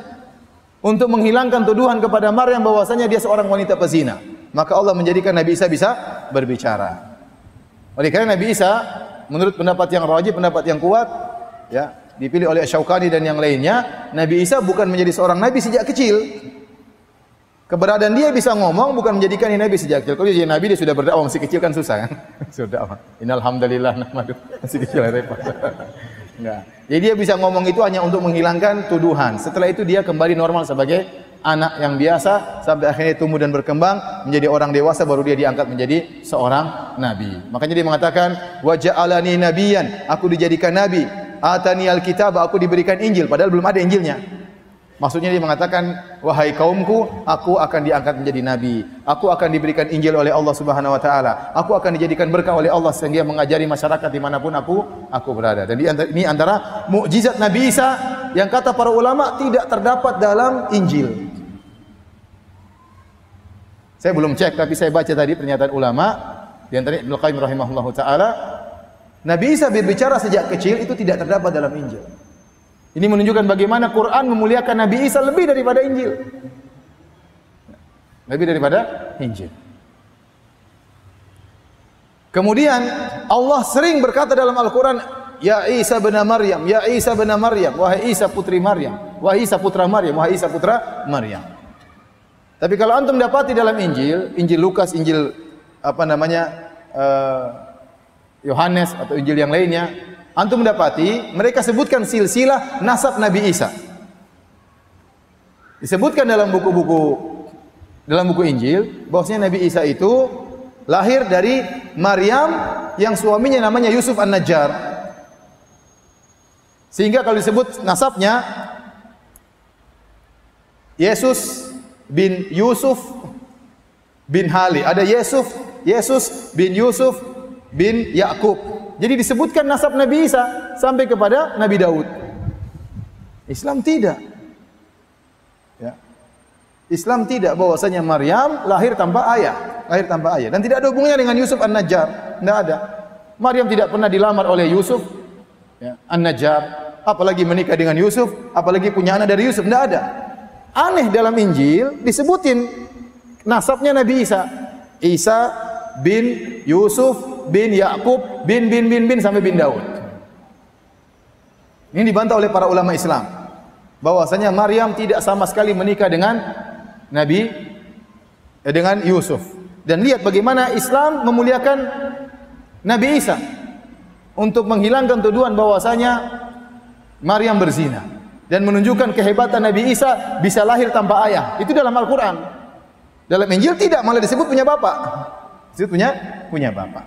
untuk menghilangkan tuduhan kepada Maryam bahwasanya dia seorang wanita pezina. Maka Allah menjadikan Nabi Isa bisa berbicara. Oleh karena Nabi Isa, menurut pendapat yang rajih, pendapat yang kuat, ya, dipilih oleh Asy-Syaukani dan yang lainnya, Nabi Isa bukan menjadi seorang nabi sejak kecil. Keberadaan dia bisa ngomong bukan menjadikan dia nabi sejak kecil. Kalau dia jadi nabi, dia sudah berdakwah masih kecil kan susah kan? Sudah dakwah. Innal hamdalillah nahmadu. Masih kecil repot. Enggak. Jadi dia bisa ngomong itu hanya untuk menghilangkan tuduhan. Setelah itu dia kembali normal sebagai anak yang biasa sampai akhirnya tumbuh dan berkembang menjadi orang dewasa, baru dia diangkat menjadi seorang nabi. Makanya dia mengatakan wa ja'alani nabiyyan, aku dijadikan nabi. Atani alkitab, aku diberikan Injil, padahal belum ada Injilnya. Maksudnya dia mengatakan, wahai kaumku, aku akan diangkat menjadi nabi. Aku akan diberikan Injil oleh Allah Subhanahu wa taala. Aku akan dijadikan berkah oleh Allah sehingga mengajari masyarakat dimanapun aku berada. Dan ini antara mukjizat Nabi Isa yang kata para ulama tidak terdapat dalam Injil. Saya belum cek, tapi saya baca tadi pernyataan ulama di antaranya Ibnu Qayyim rahimahullahu taala, Nabi Isa berbicara sejak kecil itu tidak terdapat dalam Injil. Ini menunjukkan bagaimana Quran memuliakan Nabi Isa lebih daripada Injil. Lebih daripada Injil. Kemudian Allah sering berkata dalam Al-Quran, Ya Isa bin Maryam, Ya Isa bin Maryam, wahai Isa putri Maryam, wahai Isa putra Maryam, wahai Isa putra Maryam. Tapi kalau antum dapati dalam Injil, Injil Lukas, Injil Yohanes atau Injil yang lainnya, antum mendapati mereka sebutkan silsilah nasab Nabi Isa. Disebutkan dalam buku Injil bahwasanya Nabi Isa itu lahir dari Maryam yang suaminya namanya Yusuf An-Najjar. Sehingga kalau disebut nasabnya Yesus bin Yusuf bin Hali, ada Yesus bin Yusuf bin Yakub. Jadi disebutkan nasab Nabi Isa sampai kepada Nabi Daud. Islam tidak. Ya. Islam tidak bahwasanya Maryam lahir tanpa ayah, dan tidak ada hubungannya dengan Yusuf An-Najjar, tidak ada. Maryam tidak pernah dilamar oleh Yusuf, ya, An-Najjar, apalagi menikah dengan Yusuf, apalagi punya anak dari Yusuf, tidak ada. Aneh dalam Injil disebutin nasabnya Nabi Isa. Isa bin Yusuf bin Yakub bin sampai bin Daud. Ini dibantah oleh para ulama Islam bahwasanya Maryam tidak sama sekali menikah dengan dengan Yusuf. Dan lihat bagaimana Islam memuliakan Nabi Isa untuk menghilangkan tuduhan bahwasanya Maryam berzina dan menunjukkan kehebatan Nabi Isa bisa lahir tanpa ayah. Itu dalam Al-Qur'an. Dalam Injil tidak, malah disebut punya bapak. Disebut punya bapak.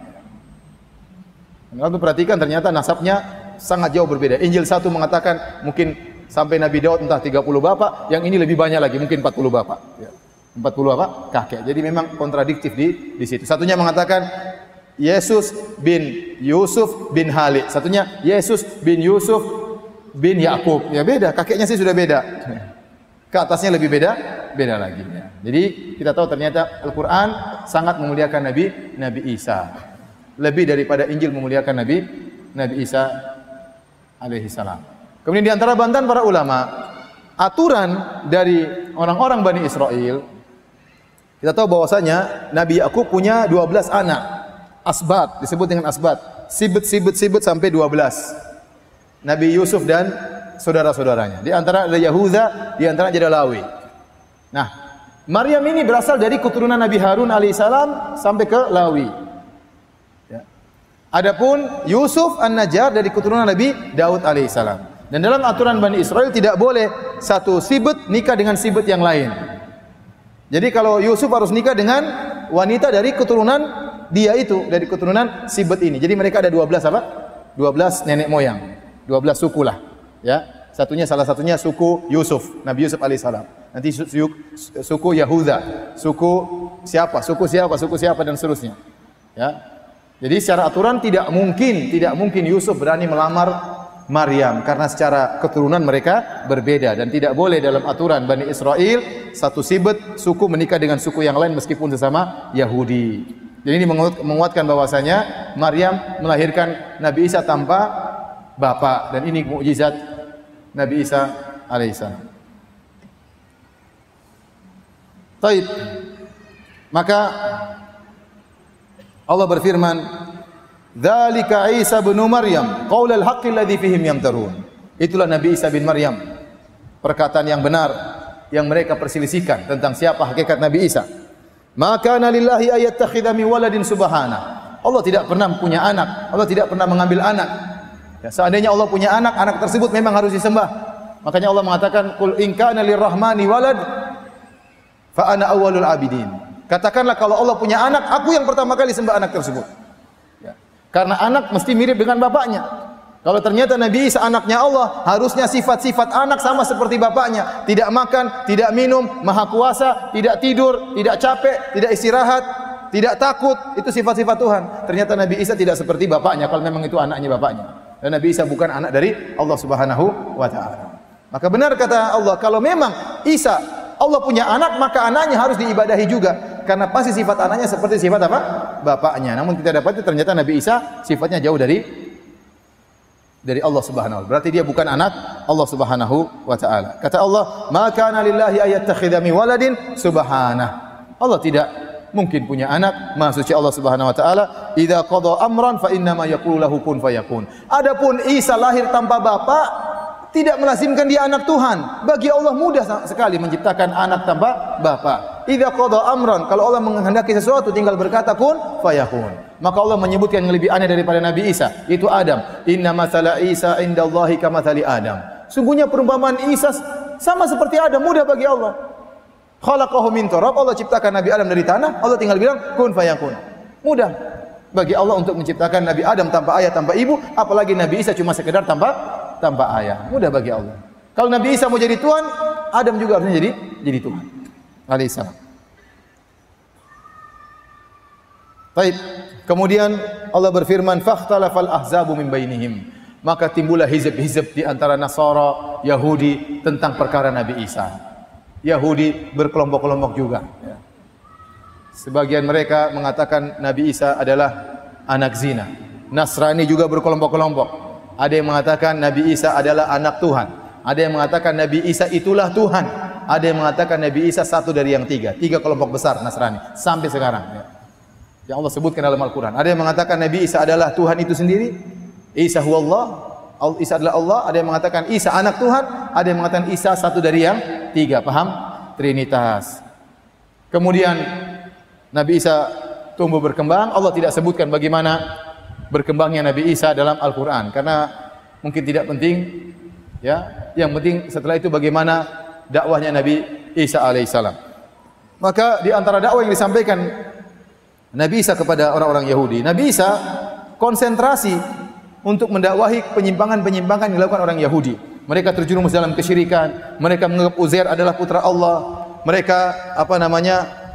Kalau perhatikan ternyata nasabnya sangat jauh berbeda. Injil 1 mengatakan mungkin sampai Nabi Daud entah 30 bapak, yang ini lebih banyak lagi, mungkin 40 bapak. Ya. 40 apa? Kakek. Jadi memang kontradiktif di situ. Satunya mengatakan Yesus bin Yusuf bin Hali. Satunya Yesus bin Yusuf bin Yakub. Ya beda, kakeknya sih sudah beda. Ke atasnya lebih beda lagi. Ya. Jadi kita tahu ternyata Al-Quran sangat memuliakan Nabi Isa. Lebih daripada Injil memuliakan Nabi Isa alaihi salam. Kemudian di antara bantahan para ulama, aturan dari orang-orang Bani Israel, kita tahu bahwasanya Nabi Yakub punya 12 anak. Asbat, disebut dengan asbat. Sibet sampai 12. Nabi Yusuf dan saudara-saudaranya. Di antara ada Yahuda, di antara ada Lawi. Nah, Maryam ini berasal dari keturunan Nabi Harun alaihissalam sampai ke Lawi. Ya. Adapun Yusuf An-Najjar dari keturunan Nabi Daud alaihissalam. Dan dalam aturan Bani Israel tidak boleh satu sibet nikah dengan sibet yang lain. Jadi kalau Yusuf harus nikah dengan wanita dari keturunan dia itu, dari keturunan sibet ini. Jadi mereka ada 12 apa? 12 nenek moyang. 12 suku lah. Ya. Salah satunya suku Yusuf, Nabi Yusuf alaihissalam. Nanti suku Yahuda, suku siapa dan seterusnya. Ya. Jadi secara aturan tidak mungkin Yusuf berani melamar Maryam karena secara keturunan mereka berbeda dan tidak boleh dalam aturan Bani Israel satu sibet suku menikah dengan suku yang lain meskipun sesama Yahudi. Jadi ini menguatkan bahwasanya Maryam melahirkan Nabi Isa tanpa bapak dan ini mukjizat Nabi Isa alaihissalam. Baik. Maka Allah berfirman, "Dzalika Isa bin Maryam, qaulul haqqi alladzi fihim yamtarun." Itulah Nabi Isa bin Maryam, perkataan yang benar yang mereka perselisihkan tentang siapa hakikat Nabi Isa. Maka lillahi ayattakhidha min waladin subhana. Allah tidak pernah punya anak, Allah tidak pernah mengambil anak. Ya, seandainya Allah punya anak, anak tersebut memang harus disembah. Makanya Allah mengatakan, "Qul in kana lirrahmani walad fa ana awwalul abidin." Katakanlah kalau Allah punya anak, aku yang pertama kali sembah anak tersebut. Ya. Karena anak mesti mirip dengan bapaknya. Kalau ternyata Nabi Isa anaknya Allah, harusnya sifat-sifat anak sama seperti bapaknya. Tidak makan, tidak minum, maha kuasa, tidak tidur, tidak capek, tidak istirahat, tidak takut. Itu sifat-sifat Tuhan. Ternyata Nabi Isa tidak seperti bapaknya kalau memang itu anaknya bapaknya. Dan Nabi Isa bukan anak dari Allah Subhanahu wa taala. Maka benar kata Allah, kalau memang Isa Allah punya anak, maka anaknya harus diibadahi juga. Karena pasti sifat anaknya seperti sifat apa? Bapaknya. Namun kita dapati ternyata Nabi Isa sifatnya jauh dari Allah Subhanahu wa taala. Berarti dia bukan anak Allah Subhanahu wa taala. Kata Allah, "Ma kana lillahi ayattakhidha min waladin subhanah." Allah tidak mungkin punya anak, Maha suci Allah Subhanahu wa taala. Idza qada amran fa inna ma yaqulu lahu kun fayakun. Adapun Isa lahir tanpa bapak tidak melazimkan dia anak Tuhan. Bagi Allah mudah sekali menciptakan anak tanpa bapak. Idza qada amran, kalau Allah menghendaki sesuatu tinggal berkata kun fayakun. Maka Allah menyebutkan yang lebih aneh daripada Nabi Isa, itu Adam. Inna matsala Isa indallahi kamatsali Adam. Sungguhnya perumpamaan Isa sama seperti Adam, mudah bagi Allah. Khalaqahu min turab, Allah ciptakan Nabi Adam dari tanah, Allah tinggal bilang kun fayakun. Mudah bagi Allah untuk menciptakan Nabi Adam tanpa ayah, tanpa ibu, apalagi Nabi Isa cuma sekedar tanpa ayah. Mudah bagi Allah. Kalau Nabi Isa mau jadi Tuhan, Adam juga harusnya jadi Tuhan. Alaihissalam. Baik. Kemudian Allah berfirman, "Fakhtalafal ahzabu min bainihim." Maka timbullah hizb-hizb di antara Nasara, Yahudi tentang perkara Nabi Isa. Yahudi berkelompok-kelompok juga. Sebagian mereka mengatakan Nabi Isa adalah anak zina. Nasrani juga berkelompok-kelompok. Ada yang mengatakan Nabi Isa adalah anak Tuhan. Ada yang mengatakan Nabi Isa itulah Tuhan. Ada yang mengatakan Nabi Isa satu dari yang tiga. Tiga kelompok besar Nasrani sampai sekarang. Yang Allah sebutkan dalam Al-Quran. Ada yang mengatakan Nabi Isa adalah Tuhan itu sendiri. Isa huwallah. Isa adalah Allah. Ada yang mengatakan Isa anak Tuhan. Ada yang mengatakan Isa satu dari yang tiga. Paham? Trinitas. Kemudian Nabi Isa tumbuh berkembang. Allah tidak sebutkan bagaimana berkembangnya Nabi Isa dalam Al-Quran. Karena mungkin tidak penting. Ya, yang penting setelah itu bagaimana dakwahnya Nabi Isa alaihissalam. Maka di antara dakwah yang disampaikan Nabi Isa kepada orang-orang Yahudi, Nabi Isa konsentrasi untuk mendakwahi penyimpangan-penyimpangan yang dilakukan orang Yahudi. Mereka terjerumus dalam kesyirikan, mereka menganggap Uzair adalah putra Allah, mereka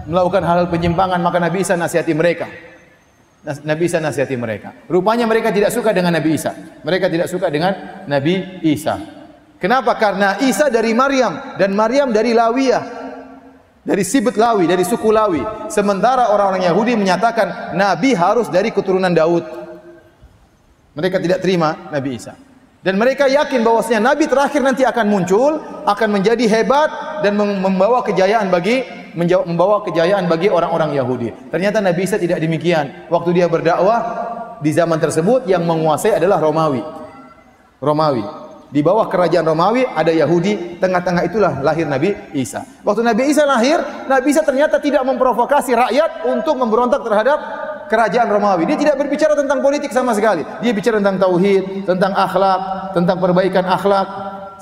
melakukan hal-hal penyimpangan, maka Nabi Isa nasihati mereka. Nabi Isa nasihati mereka. Rupanya mereka tidak suka dengan Nabi Isa. Mereka tidak suka dengan Nabi Isa. Kenapa? Karena Isa dari Maryam dan Maryam dari Lawiyah, dari Sibet Lawi, dari suku Lawi. Sementara orang-orang Yahudi menyatakan Nabi harus dari keturunan Daud. Mereka tidak terima Nabi Isa. Dan mereka yakin bahwasanya Nabi terakhir nanti akan muncul, akan menjadi hebat dan membawa kejayaan bagi orang-orang Yahudi. Ternyata Nabi Isa tidak demikian. Waktu dia berdakwah di zaman tersebut yang menguasai adalah Romawi. Di bawah kerajaan Romawi ada Yahudi, tengah-tengah itulah lahir Nabi Isa. Waktu Nabi Isa lahir, Nabi Isa ternyata tidak memprovokasi rakyat untuk memberontak terhadap kerajaan Romawi. Dia tidak berbicara tentang politik sama sekali. Dia bicara tentang tauhid, tentang akhlak, tentang perbaikan akhlak,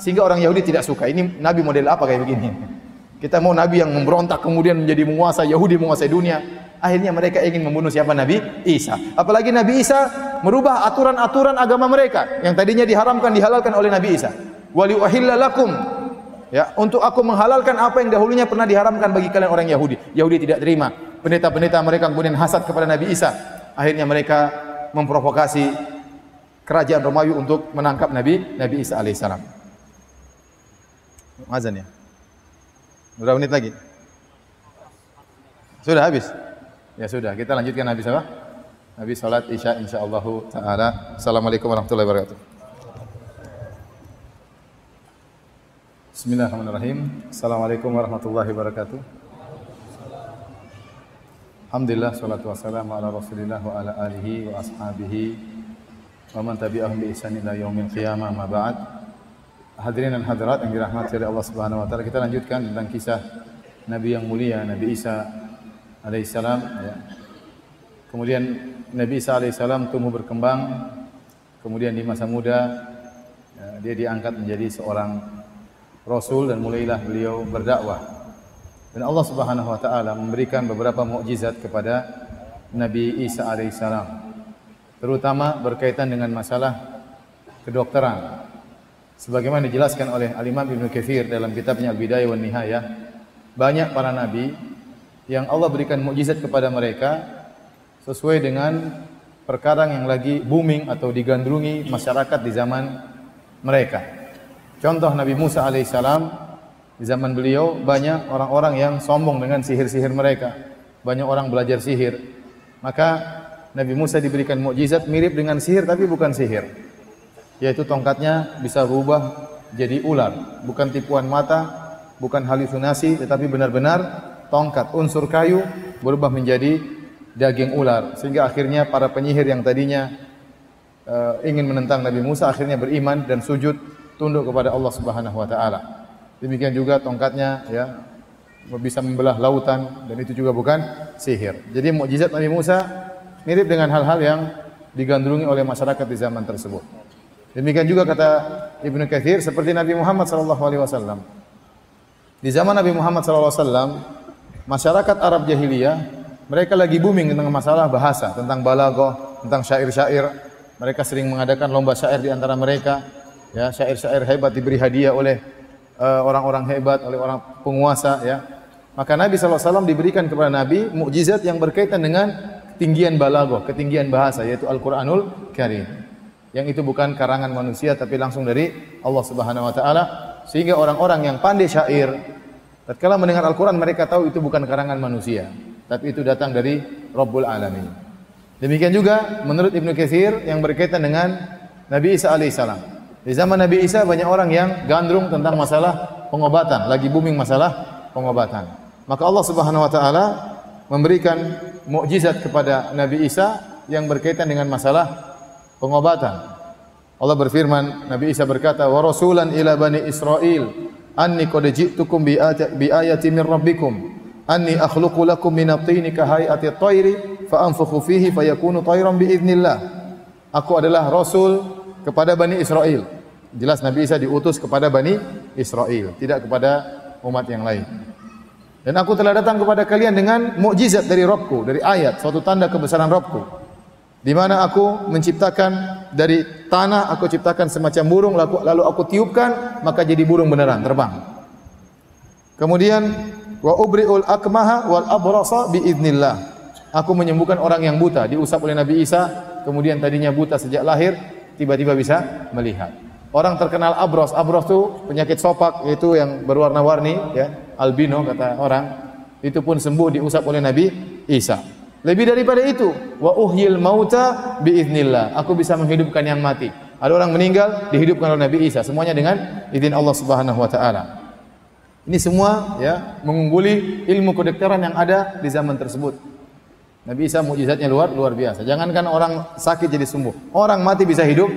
sehingga orang Yahudi tidak suka. Ini Nabi model apa kayak begini? Kita mau Nabi yang memberontak kemudian menjadi menguasa, Yahudi menguasai dunia. Akhirnya mereka ingin membunuh siapa? Nabi Isa. Apalagi Nabi Isa merubah aturan-aturan agama mereka yang tadinya diharamkan dihalalkan oleh Nabi Isa. wa liuhilla lakum. Ya, untuk aku menghalalkan apa yang dahulunya pernah diharamkan bagi kalian orang Yahudi. Yahudi tidak terima. Pendeta-pendeta mereka kemudian hasad kepada Nabi Isa. Akhirnya mereka memprovokasi kerajaan Romawi untuk menangkap Nabi Isa alaihissalam. Azan ya? Berapa menit lagi? Sudah habis? Ya sudah, kita lanjutkan habis apa? Habis salat Isya insyaallah taala. Assalamualaikum warahmatullahi wabarakatuh. Bismillahirrahmanirrahim. Assalamualaikum warahmatullahi wabarakatuh. Alhamdulillah, salatu wassalamu ala Rasulillah wa ala alihi wa ashabihi wa man tabi'ahum bi ihsan ila yaumil qiyamah, ma ba'd. Hadirin dan hadirat yang dirahmati oleh Allah Subhanahu wa taala, kita lanjutkan tentang kisah Nabi yang mulia, Nabi Isa alaihissalam, ya. Kemudian Nabi Isa alaihissalam tumbuh berkembang, kemudian di masa muda ya, dia diangkat menjadi seorang rasul dan mulailah beliau berdakwah. Dan Allah Subhanahu wa taala memberikan beberapa mukjizat kepada Nabi Isa alaihissalam, terutama berkaitan dengan masalah kedokteran. Sebagaimana dijelaskan oleh Al-Imam Ibnu Katsir dalam kitabnya Al-Bidayah wan Nihayah, banyak para nabi yang Allah berikan mukjizat kepada mereka sesuai dengan perkara yang lagi booming atau digandrungi masyarakat di zaman mereka. Contoh Nabi Musa alaihissalam, di zaman beliau banyak orang-orang yang sombong dengan sihir-sihir mereka. Banyak orang belajar sihir. Maka Nabi Musa diberikan mukjizat mirip dengan sihir tapi bukan sihir. Yaitu tongkatnya bisa berubah jadi ular, bukan tipuan mata, bukan halusinasi, tetapi benar-benar tongkat unsur kayu berubah menjadi daging ular, sehingga akhirnya para penyihir yang tadinya ingin menentang Nabi Musa akhirnya beriman dan sujud tunduk kepada Allah Subhanahu wa taala. Demikian juga tongkatnya ya bisa membelah lautan dan itu juga bukan sihir. Jadi mukjizat Nabi Musa mirip dengan hal-hal yang digandrungi oleh masyarakat di zaman tersebut. Demikian juga kata Ibnu Katsir seperti Nabi Muhammad sallallahu alaihi wasallam. Di zaman Nabi Muhammad sallallahu alaihi wasallam, masyarakat Arab jahiliyah mereka lagi booming tentang masalah bahasa, tentang balaghah, tentang syair-syair. Mereka sering mengadakan lomba syair di antara mereka. Ya, syair-syair hebat diberi hadiah oleh orang-orang hebat, oleh orang penguasa ya. Maka Nabi sallallahu alaihi wasallam diberikan kepada Nabi mukjizat yang berkaitan dengan ketinggian balaghah, ketinggian bahasa yaitu Al-Qur'anul Karim. Yang itu bukan karangan manusia tapi langsung dari Allah Subhanahu wa taala, sehingga orang-orang yang pandai syair tatkala mendengar Al-Qur'an mereka tahu itu bukan karangan manusia, tapi itu datang dari Rabbul Alamin. Demikian juga menurut Ibnu Katsir yang berkaitan dengan Nabi Isa alaihissalam. Di zaman Nabi Isa banyak orang yang gandrung tentang masalah pengobatan, lagi booming masalah pengobatan. Maka Allah Subhanahu wa taala memberikan mukjizat kepada Nabi Isa yang berkaitan dengan masalah pengobatan. Allah berfirman, Nabi Isa berkata, "Wa rasulan ila bani Israil, anni qad ji'tukum bi ayatin min rabbikum, anni akhluqu lakum min at-tini ka hay'ati at-tayri, fa anfukhu fihi fayakunu tayran bi idznillah." Aku adalah rasul kepada Bani Israel. Jelas Nabi Isa diutus kepada Bani Israel, tidak kepada umat yang lain. Dan aku telah datang kepada kalian dengan mukjizat dari Rabbku, dari ayat, suatu tanda kebesaran Rabbku. Di mana aku menciptakan dari tanah, aku ciptakan semacam burung, lalu aku tiupkan, maka jadi burung beneran terbang. Kemudian wa ubri'ul akmaha wal abrasa bi idznillah. Aku menyembuhkan orang yang buta, diusap oleh Nabi Isa, kemudian tadinya buta sejak lahir, tiba-tiba bisa melihat. Orang terkenal abros itu penyakit sopak, yaitu yang berwarna-warni, ya, albino kata orang, itu pun sembuh diusap oleh Nabi Isa. Lebih daripada itu, wa uhyil mauta biiznillah. Aku bisa menghidupkan yang mati. Ada orang meninggal dihidupkan oleh Nabi Isa, semuanya dengan izin Allah Subhanahu wa taala. Ini semua ya mengungguli ilmu kedokteran yang ada di zaman tersebut. Nabi Isa mukjizatnya luar biasa. Jangankan orang sakit jadi sembuh, orang mati bisa hidup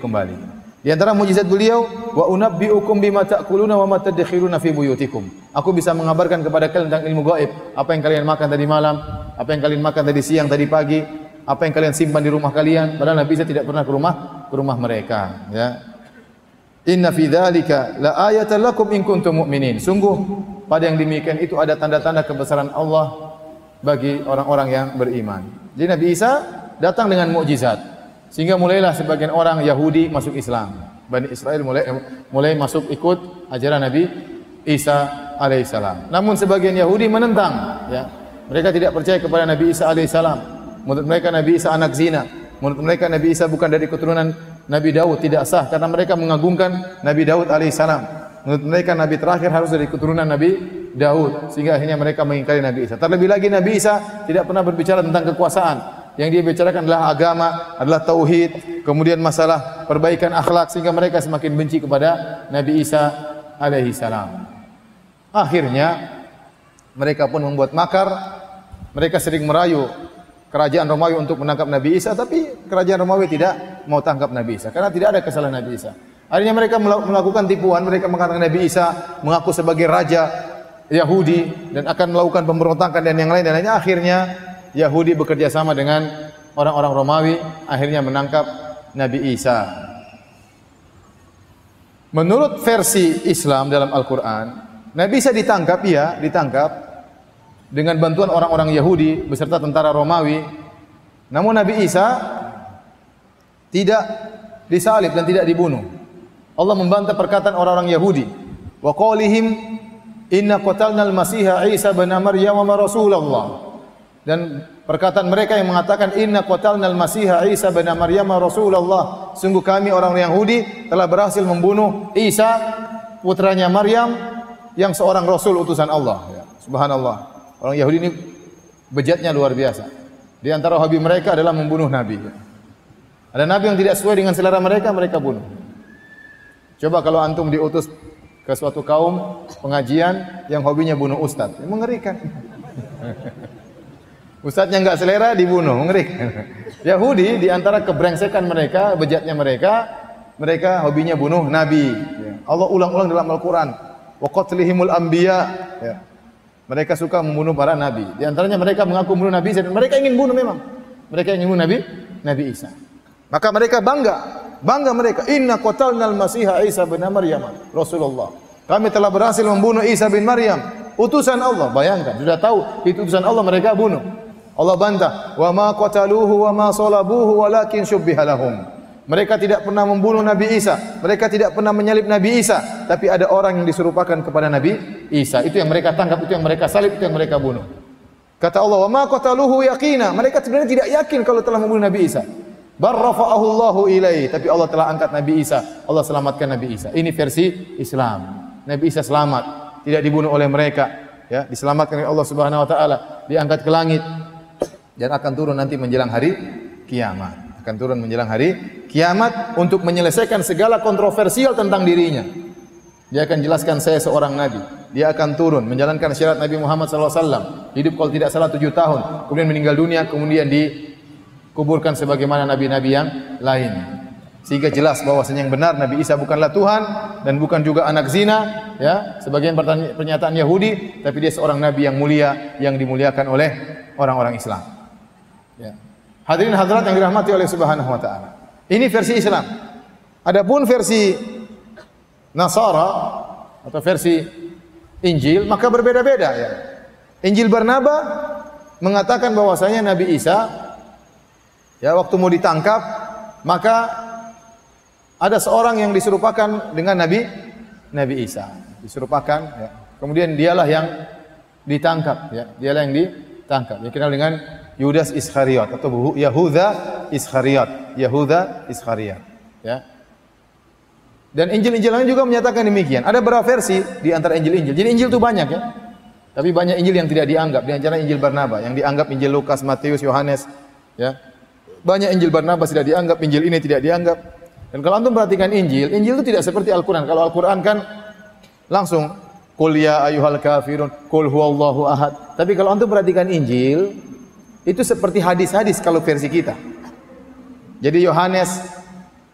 kembali. Di antara mukjizat beliau, wa unabbiukum bima ta'kuluna wa ma tadkhiruna fi buyutikum. Aku bisa mengabarkan kepada kalian tentang ilmu gaib, apa yang kalian makan tadi malam, apa yang kalian makan tadi siang, tadi pagi, apa yang kalian simpan di rumah kalian. Padahal Nabi Isa tidak pernah ke rumah mereka, ya. Inna fi dzalika la ayatan lakum in kuntum mu'minin. Sungguh pada yang demikian itu ada tanda-tanda kebesaran Allah bagi orang-orang yang beriman. Jadi Nabi Isa datang dengan mukjizat. Sehingga mulailah sebagian orang Yahudi masuk Islam. Bani Israel mulai masuk ikut ajaran Nabi Isa alaihissalam. Namun sebagian Yahudi menentang, ya. Mereka tidak percaya kepada Nabi Isa alaihissalam. Menurut mereka Nabi Isa anak zina. Menurut mereka Nabi Isa bukan dari keturunan Nabi Daud, tidak sah karena mereka mengagungkan Nabi Daud alaihissalam. Menurut mereka Nabi terakhir harus dari keturunan Nabi Daud, sehingga akhirnya mereka mengingkari Nabi Isa. Terlebih lagi Nabi Isa tidak pernah berbicara tentang kekuasaan. Yang dia bicarakan adalah agama, adalah tauhid, kemudian masalah perbaikan akhlak, sehingga mereka semakin benci kepada Nabi Isa alaihi salam. Akhirnya mereka pun membuat makar. Mereka sering merayu kerajaan Romawi untuk menangkap Nabi Isa, tapi kerajaan Romawi tidak mau tangkap Nabi Isa karena tidak ada kesalahan Nabi Isa. Akhirnya mereka melakukan tipuan. Mereka mengatakan Nabi Isa mengaku sebagai raja Yahudi dan akan melakukan pemberontakan dan yang lain dan lainnya. Akhirnya Yahudi bekerja sama dengan orang-orang Romawi, akhirnya menangkap Nabi Isa. Menurut versi Islam dalam Al-Quran, Nabi Isa ditangkap dengan bantuan orang-orang Yahudi beserta tentara Romawi. Namun Nabi Isa tidak disalib dan tidak dibunuh. Allah membantah perkataan orang-orang Yahudi. Wa qaulihim inna qatalnal masiha Isa bin Maryam wa Rasulullah. Dan perkataan mereka yang mengatakan inna qatalnal masiha Isa bin Maryam Rasulullah, sungguh kami orang Yahudi telah berhasil membunuh Isa putranya Maryam yang seorang rasul utusan Allah. Ya, subhanallah. Orang Yahudi ini bejatnya luar biasa. Di antara hobi mereka adalah membunuh nabi. Ada nabi yang tidak sesuai dengan selera mereka, mereka bunuh. Coba kalau antum diutus ke suatu kaum pengajian yang hobinya bunuh ustaz, mengerikan. Ustadznya enggak selera dibunuh, mengerikan. Yahudi di antara kebrengsekan mereka, bejatnya mereka hobinya bunuh nabi. Allah ulang-ulang dalam Al-Qur'an, wa qatlihimul anbiya. Ya. Mereka suka membunuh para nabi. Di antaranya mereka mengaku membunuh Nabi Isa dan mereka ingin bunuh memang. Mereka ingin bunuh Nabi Isa. Maka mereka bangga mereka, inna qatalnal masiha Isa bin Maryam Rasulullah. Kami telah berhasil membunuh Isa bin Maryam, utusan Allah. Bayangkan, sudah tahu itu utusan Allah, mereka bunuh. Allah bantah, wa ma qataluhu wa ma salabuhu walakin syubbiha lahum. Mereka tidak pernah membunuh Nabi Isa, mereka tidak pernah menyalib Nabi Isa, tapi ada orang yang diserupakan kepada Nabi Isa. Itu yang mereka tangkap, itu yang mereka salib, itu yang mereka bunuh. Kata Allah, wa ma qataluhu yaqina. Mereka sebenarnya tidak yakin kalau telah membunuh Nabi Isa. Bar rafa'ahu Allahu ilaihi, tapi Allah telah angkat Nabi Isa. Allah selamatkan Nabi Isa. Ini versi Islam. Nabi Isa selamat, tidak dibunuh oleh mereka, ya, diselamatkan oleh Allah Subhanahu wa taala, diangkat ke langit dan akan turun nanti menjelang hari kiamat. Akan turun menjelang hari kiamat untuk menyelesaikan segala kontroversial tentang dirinya. Dia akan jelaskan saya seorang nabi. Dia akan turun menjalankan syarat Nabi Muhammad SAW. Hidup kalau tidak salah 7 tahun, kemudian meninggal dunia, kemudian dikuburkan sebagaimana nabi-nabi yang lain. Sehingga jelas bahwasanya yang benar Nabi Isa bukanlah Tuhan dan bukan juga anak zina, ya, sebagian pernyataan Yahudi, tapi dia seorang nabi yang mulia yang dimuliakan oleh orang-orang Islam. Ya. Hadirin hadirat yang dirahmati oleh Subhanahu wa taala. Ini versi Islam. Adapun versi Nasara atau versi Injil maka berbeda-beda, ya. Injil Barnaba mengatakan bahwasanya Nabi Isa, ya, waktu mau ditangkap maka ada seorang yang diserupakan dengan Nabi Isa, diserupakan, ya. Kemudian dialah yang ditangkap, ya. Dialah yang ditangkap. Dikenal dengan Yudas Iskariot atau Yahuda Iskariot, ya. Dan Injil-Injil lain juga menyatakan demikian. Ada beberapa versi di antara Injil-Injil. Jadi Injil itu banyak, ya. Tapi banyak Injil yang tidak dianggap. Di antara Injil Barnaba yang dianggap Injil Lukas, Matius, Yohanes, ya. Banyak Injil Barnaba tidak dianggap, Injil ini tidak dianggap. Dan kalau antum perhatikan Injil itu tidak seperti Al-Qur'an. Kalau Al-Qur'an kan langsung qul ya ayyuhal kafirun, qul huwallahu ahad. Tapi kalau antum perhatikan Injil, itu seperti hadis-hadis kalau versi kita. Jadi Yohanes,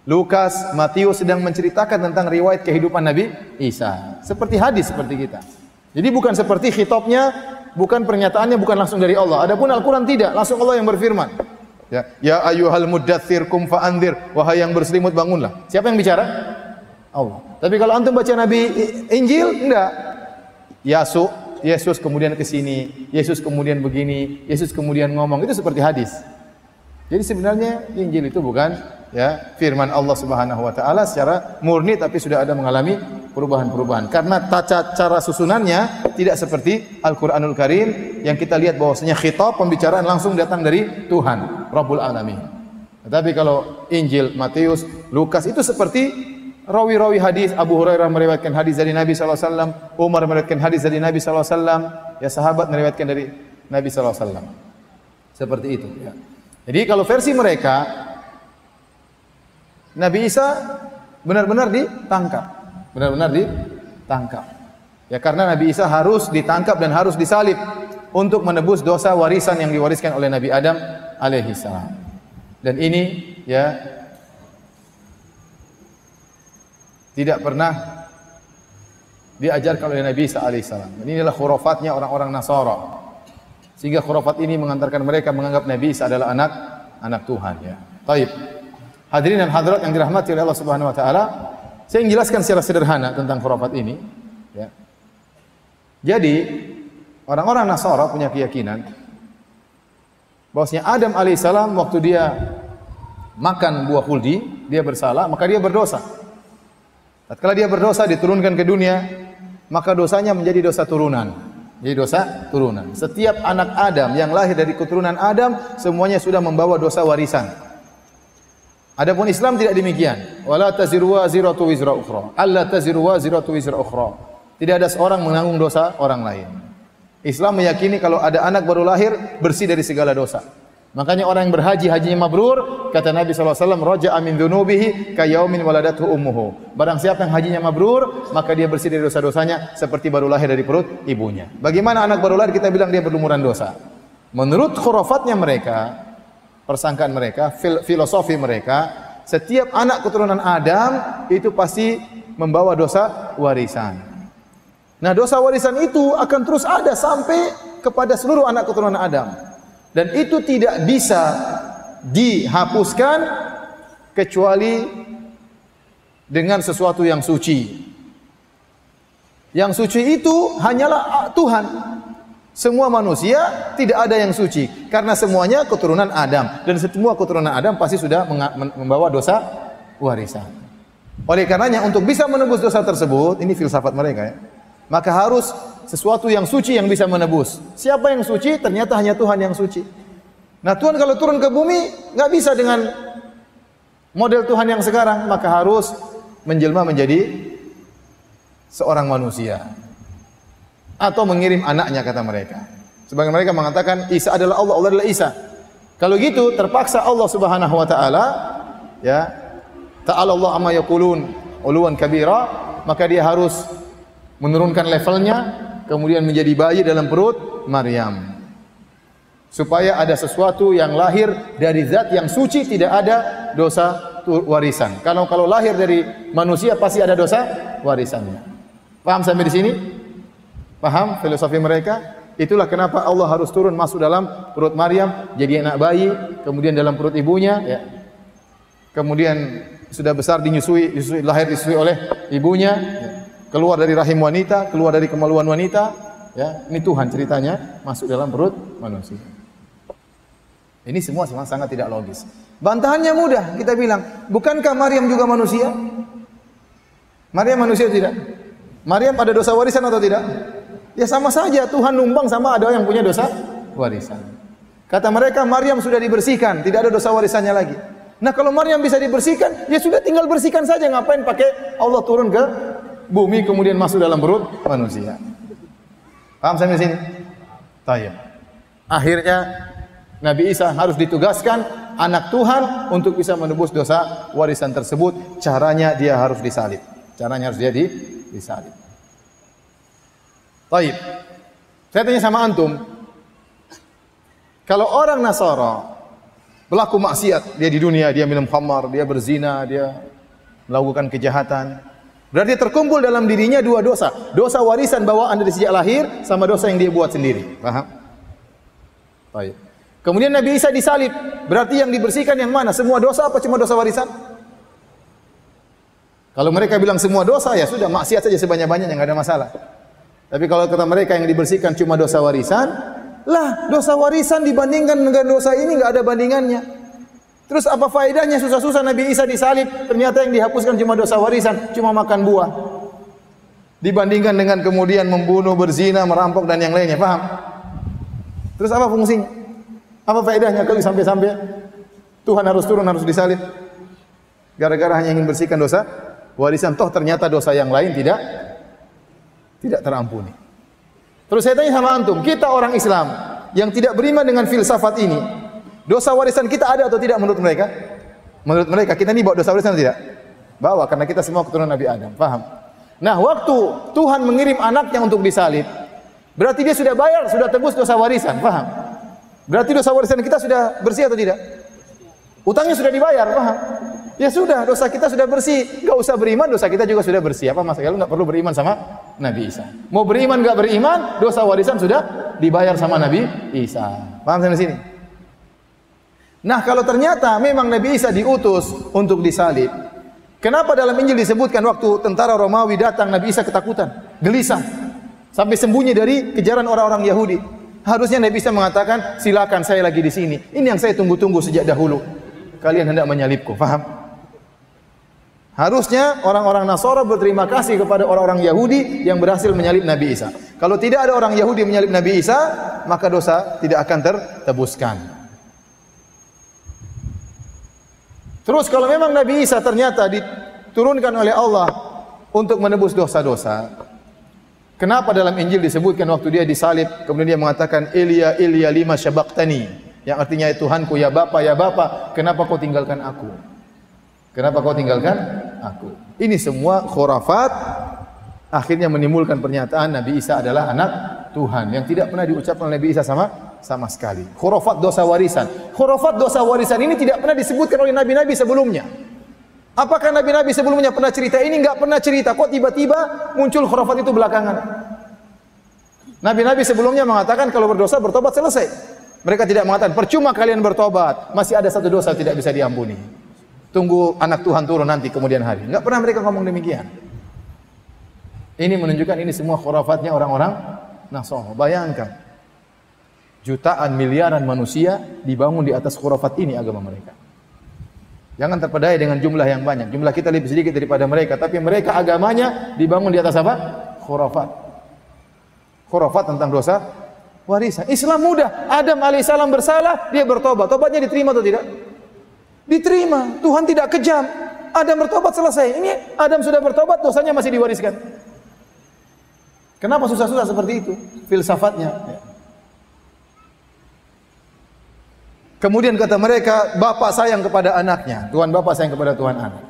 Lukas, Matius sedang menceritakan tentang riwayat kehidupan Nabi Isa. Seperti hadis seperti kita. Jadi bukan seperti khitabnya, bukan pernyataannya, bukan langsung dari Allah. Adapun Al-Quran tidak, langsung Allah yang berfirman. Ya ayyuhal muddatsir kum fa'andzir, wahai yang berselimut bangunlah. Siapa yang bicara? Allah. Tapi kalau antum baca Nabi Injil, enggak. Yesus kemudian ke sini, Yesus kemudian begini, Yesus kemudian ngomong, itu seperti hadis. Jadi sebenarnya Injil itu bukan ya firman Allah Subhanahu wa taala secara murni, tapi sudah ada mengalami perubahan-perubahan. Karena tata cara susunannya tidak seperti Al-Qur'anul Karim yang kita lihat bahwasanya khitab pembicaraan langsung datang dari Tuhan Rabbul Alamin. Tetapi kalau Injil Matius, Lukas itu seperti rawi-rawi hadis. Abu Hurairah meriwayatkan hadis dari Nabi sallallahu alaihi wasallam, Umar meriwayatkan hadis dari Nabi sallallahu alaihi wasallam, ya sahabat meriwayatkan dari Nabi sallallahu alaihi wasallam. Seperti itu, ya. Jadi kalau versi mereka Nabi Isa benar-benar ditangkap. Benar-benar ditangkap. Ya karena Nabi Isa harus ditangkap dan harus disalib untuk menebus dosa warisan yang diwariskan oleh Nabi Adam alaihi salam. Dan ini ya tidak pernah diajarkan oleh Nabi Isa alaihi salam. Inilah khurafatnya orang-orang Nasara. Sehingga khurafat ini mengantarkan mereka menganggap Nabi Isa adalah anak Tuhan, ya. Baik. Hadirin dan hadirat yang dirahmati oleh Allah Subhanahu wa taala, saya ingin jelaskan secara sederhana tentang khurafat ini, ya. Jadi, orang-orang Nasara punya keyakinan bahwasanya Adam alaihissalam waktu dia makan buah khuldi, dia bersalah, maka dia berdosa. Tatkala dia berdosa diturunkan ke dunia, maka dosanya menjadi dosa turunan. Jadi dosa turunan. Setiap anak Adam yang lahir dari keturunan Adam semuanya sudah membawa dosa warisan. Adapun Islam tidak demikian. Wala taziru waziratu wizra ukhra. Alla taziru waziratu wizra ukhra. Tidak ada seorang menanggung dosa orang lain. Islam meyakini kalau ada anak baru lahir bersih dari segala dosa. Makanya orang yang berhaji hajinya mabrur, kata Nabi sallallahu alaihi wasallam, raja'a min dzunubihi ka yaumin waladathu ummuhu. Barang siapa yang hajinya mabrur, maka dia bersih dari dosa-dosanya seperti baru lahir dari perut ibunya. Bagaimana anak baru lahir kita bilang dia berlumuran dosa? Menurut khurafatnya mereka, persangkaan mereka, filosofi mereka, setiap anak keturunan Adam itu pasti membawa dosa warisan. Nah, dosa warisan itu akan terus ada sampai kepada seluruh anak keturunan Adam. Dan itu tidak bisa dihapuskan kecuali dengan sesuatu yang suci. Yang suci itu hanyalah Tuhan. Semua manusia tidak ada yang suci karena semuanya keturunan Adam dan semua keturunan Adam pasti sudah membawa dosa warisan. Oleh karenanya untuk bisa menebus dosa tersebut, ini filsafat mereka, ya, maka harus sesuatu yang suci yang bisa menebus. Siapa yang suci? Ternyata hanya Tuhan yang suci. Nah, Tuhan kalau turun ke bumi nggak bisa dengan model Tuhan yang sekarang, maka harus menjelma menjadi seorang manusia atau mengirim anaknya, kata mereka. Sebagian mereka mengatakan Isa adalah Allah, Allah adalah Isa. Kalau gitu terpaksa Allah Subhanahu wa taala, ya, ta'ala Allah amma yaqulun uluwan kabira, maka dia harus menurunkan levelnya, kemudian menjadi bayi dalam perut Maryam. Supaya ada sesuatu yang lahir dari zat yang suci, tidak ada dosa warisan. Kalau lahir dari manusia pasti ada dosa warisannya. Paham sampai di sini? Paham filosofi mereka? Itulah kenapa Allah harus turun masuk dalam perut Maryam, jadi anak bayi, kemudian dalam perut ibunya, ya. Kemudian sudah besar lahir disusui oleh ibunya, ya. Keluar dari rahim wanita, keluar dari kemaluan wanita, ya. Ini Tuhan ceritanya masuk dalam perut manusia. Ini semua sangat tidak logis. Bantahannya mudah, kita bilang, bukankah Maryam juga manusia? Maryam manusia tidak? Maryam ada dosa warisan atau tidak? Ya sama saja, Tuhan numpang sama ada yang punya dosa warisan. Kata mereka, Maryam sudah dibersihkan, tidak ada dosa warisannya lagi. Nah, kalau Maryam bisa dibersihkan, ya sudah tinggal bersihkan saja, ngapain pakai Allah turun ke bumi kemudian masuk dalam perut manusia. Paham sampai sini? Tayyib. Akhirnya Nabi Isa harus ditugaskan anak Tuhan untuk bisa menebus dosa warisan tersebut. Caranya dia harus disalib. Caranya harus dia disalib. Taib. Saya tanya sama antum, kalau orang Nasara pelaku maksiat, dia di dunia dia minum khamar, dia berzina, dia melakukan kejahatan, berarti terkumpul dalam dirinya dua dosa. Dosa warisan bawaan dari sejak lahir sama dosa yang dia buat sendiri. Paham? Taib. Kemudian Nabi Isa disalib. Berarti yang dibersihkan yang mana? Semua dosa apa cuma dosa warisan? Kalau mereka bilang semua dosa, ya sudah maksiat saja sebanyak-banyaknya, enggak ada masalah. Tapi kalau kata mereka yang dibersihkan cuma dosa warisan, lah dosa warisan dibandingkan dengan dosa ini enggak ada bandingannya. Terus apa faedahnya susah-susah Nabi Isa disalib, ternyata yang dihapuskan cuma dosa warisan, cuma makan buah. Dibandingkan dengan kemudian membunuh, berzina, merampok dan yang lainnya, paham? Terus apa fungsinya? Apa faedahnya kalau sampai-sampai Tuhan harus turun, harus disalib? Gara-gara hanya ingin bersihkan dosa warisan, toh ternyata dosa yang lain tidak terampuni. Terus saya tanya sama antum, kita orang Islam yang tidak beriman dengan filsafat ini, dosa warisan kita ada atau tidak menurut mereka? Menurut mereka kita ini bawa dosa warisan atau tidak? Bawa, karena kita semua keturunan Nabi Adam, paham? Nah, waktu Tuhan mengirim anaknya untuk disalib, berarti dia sudah bayar, sudah tebus dosa warisan, paham? Berarti dosa warisan kita sudah bersih atau tidak? Utangnya sudah dibayar, paham? Ya sudah, dosa kita sudah bersih. Enggak usah beriman, dosa kita juga sudah bersih. Apa masalah? Lu enggak perlu beriman sama Nabi Isa. Mau beriman enggak beriman, dosa warisan sudah dibayar sama Nabi Isa. Paham sampai sini? Nah, kalau ternyata memang Nabi Isa diutus untuk disalib, kenapa dalam Injil disebutkan waktu tentara Romawi datang Nabi Isa ketakutan, gelisah, sampai sembunyi dari kejaran orang-orang Yahudi? Harusnya Nabi Isa mengatakan, silakan saya lagi di sini. Ini yang saya tunggu-tunggu sejak dahulu. Kalian hendak menyalibku, paham? Harusnya orang-orang Nasara berterima kasih kepada orang-orang Yahudi yang berhasil menyalib Nabi Isa. Kalau tidak ada orang Yahudi menyalib Nabi Isa, maka dosa tidak akan tertebuskan. Terus kalau memang Nabi Isa ternyata diturunkan oleh Allah untuk menebus dosa-dosa, kenapa dalam Injil disebutkan waktu dia disalib, kemudian dia mengatakan, Elia, Elia lima syabaktani, yang artinya Tuhanku, ya Bapa, kenapa kau tinggalkan aku? Kenapa kau tinggalkan aku? Ini semua khurafat, akhirnya menimbulkan pernyataan Nabi Isa adalah anak Tuhan yang tidak pernah diucapkan oleh Nabi Isa sama sekali. Khurafat dosa warisan. Khurafat dosa warisan ini tidak pernah disebutkan oleh nabi-nabi sebelumnya. Apakah nabi-nabi sebelumnya pernah cerita ini? Enggak pernah cerita. Kok tiba-tiba muncul khurafat itu belakangan? Nabi-nabi sebelumnya mengatakan kalau berdosa bertobat selesai. Mereka tidak mengatakan percuma kalian bertobat, masih ada satu dosa tidak bisa diampuni. Tunggu anak Tuhan turun nanti kemudian hari. Enggak pernah mereka ngomong demikian. Ini menunjukkan ini semua khurafatnya orang-orang Nasara. Bayangkan, jutaan miliaran manusia dibangun di atas khurafat ini agama mereka. Jangan terpedaya dengan jumlah yang banyak. Jumlah kita lebih sedikit daripada mereka, tapi mereka agamanya dibangun di atas apa? Khurafat. Khurafat tentang dosa warisan. Islam mudah. Adam alaihissalam bersalah, dia bertobat. Tobatnya diterima atau tidak? Diterima. Tuhan tidak kejam. Adam bertobat selesai. Ini Adam sudah bertobat, dosanya masih diwariskan. Kenapa susah-susah seperti itu? Filsafatnya. Kemudian kata mereka, Bapak sayang kepada anaknya. Tuhan Bapak sayang kepada Tuhan anak.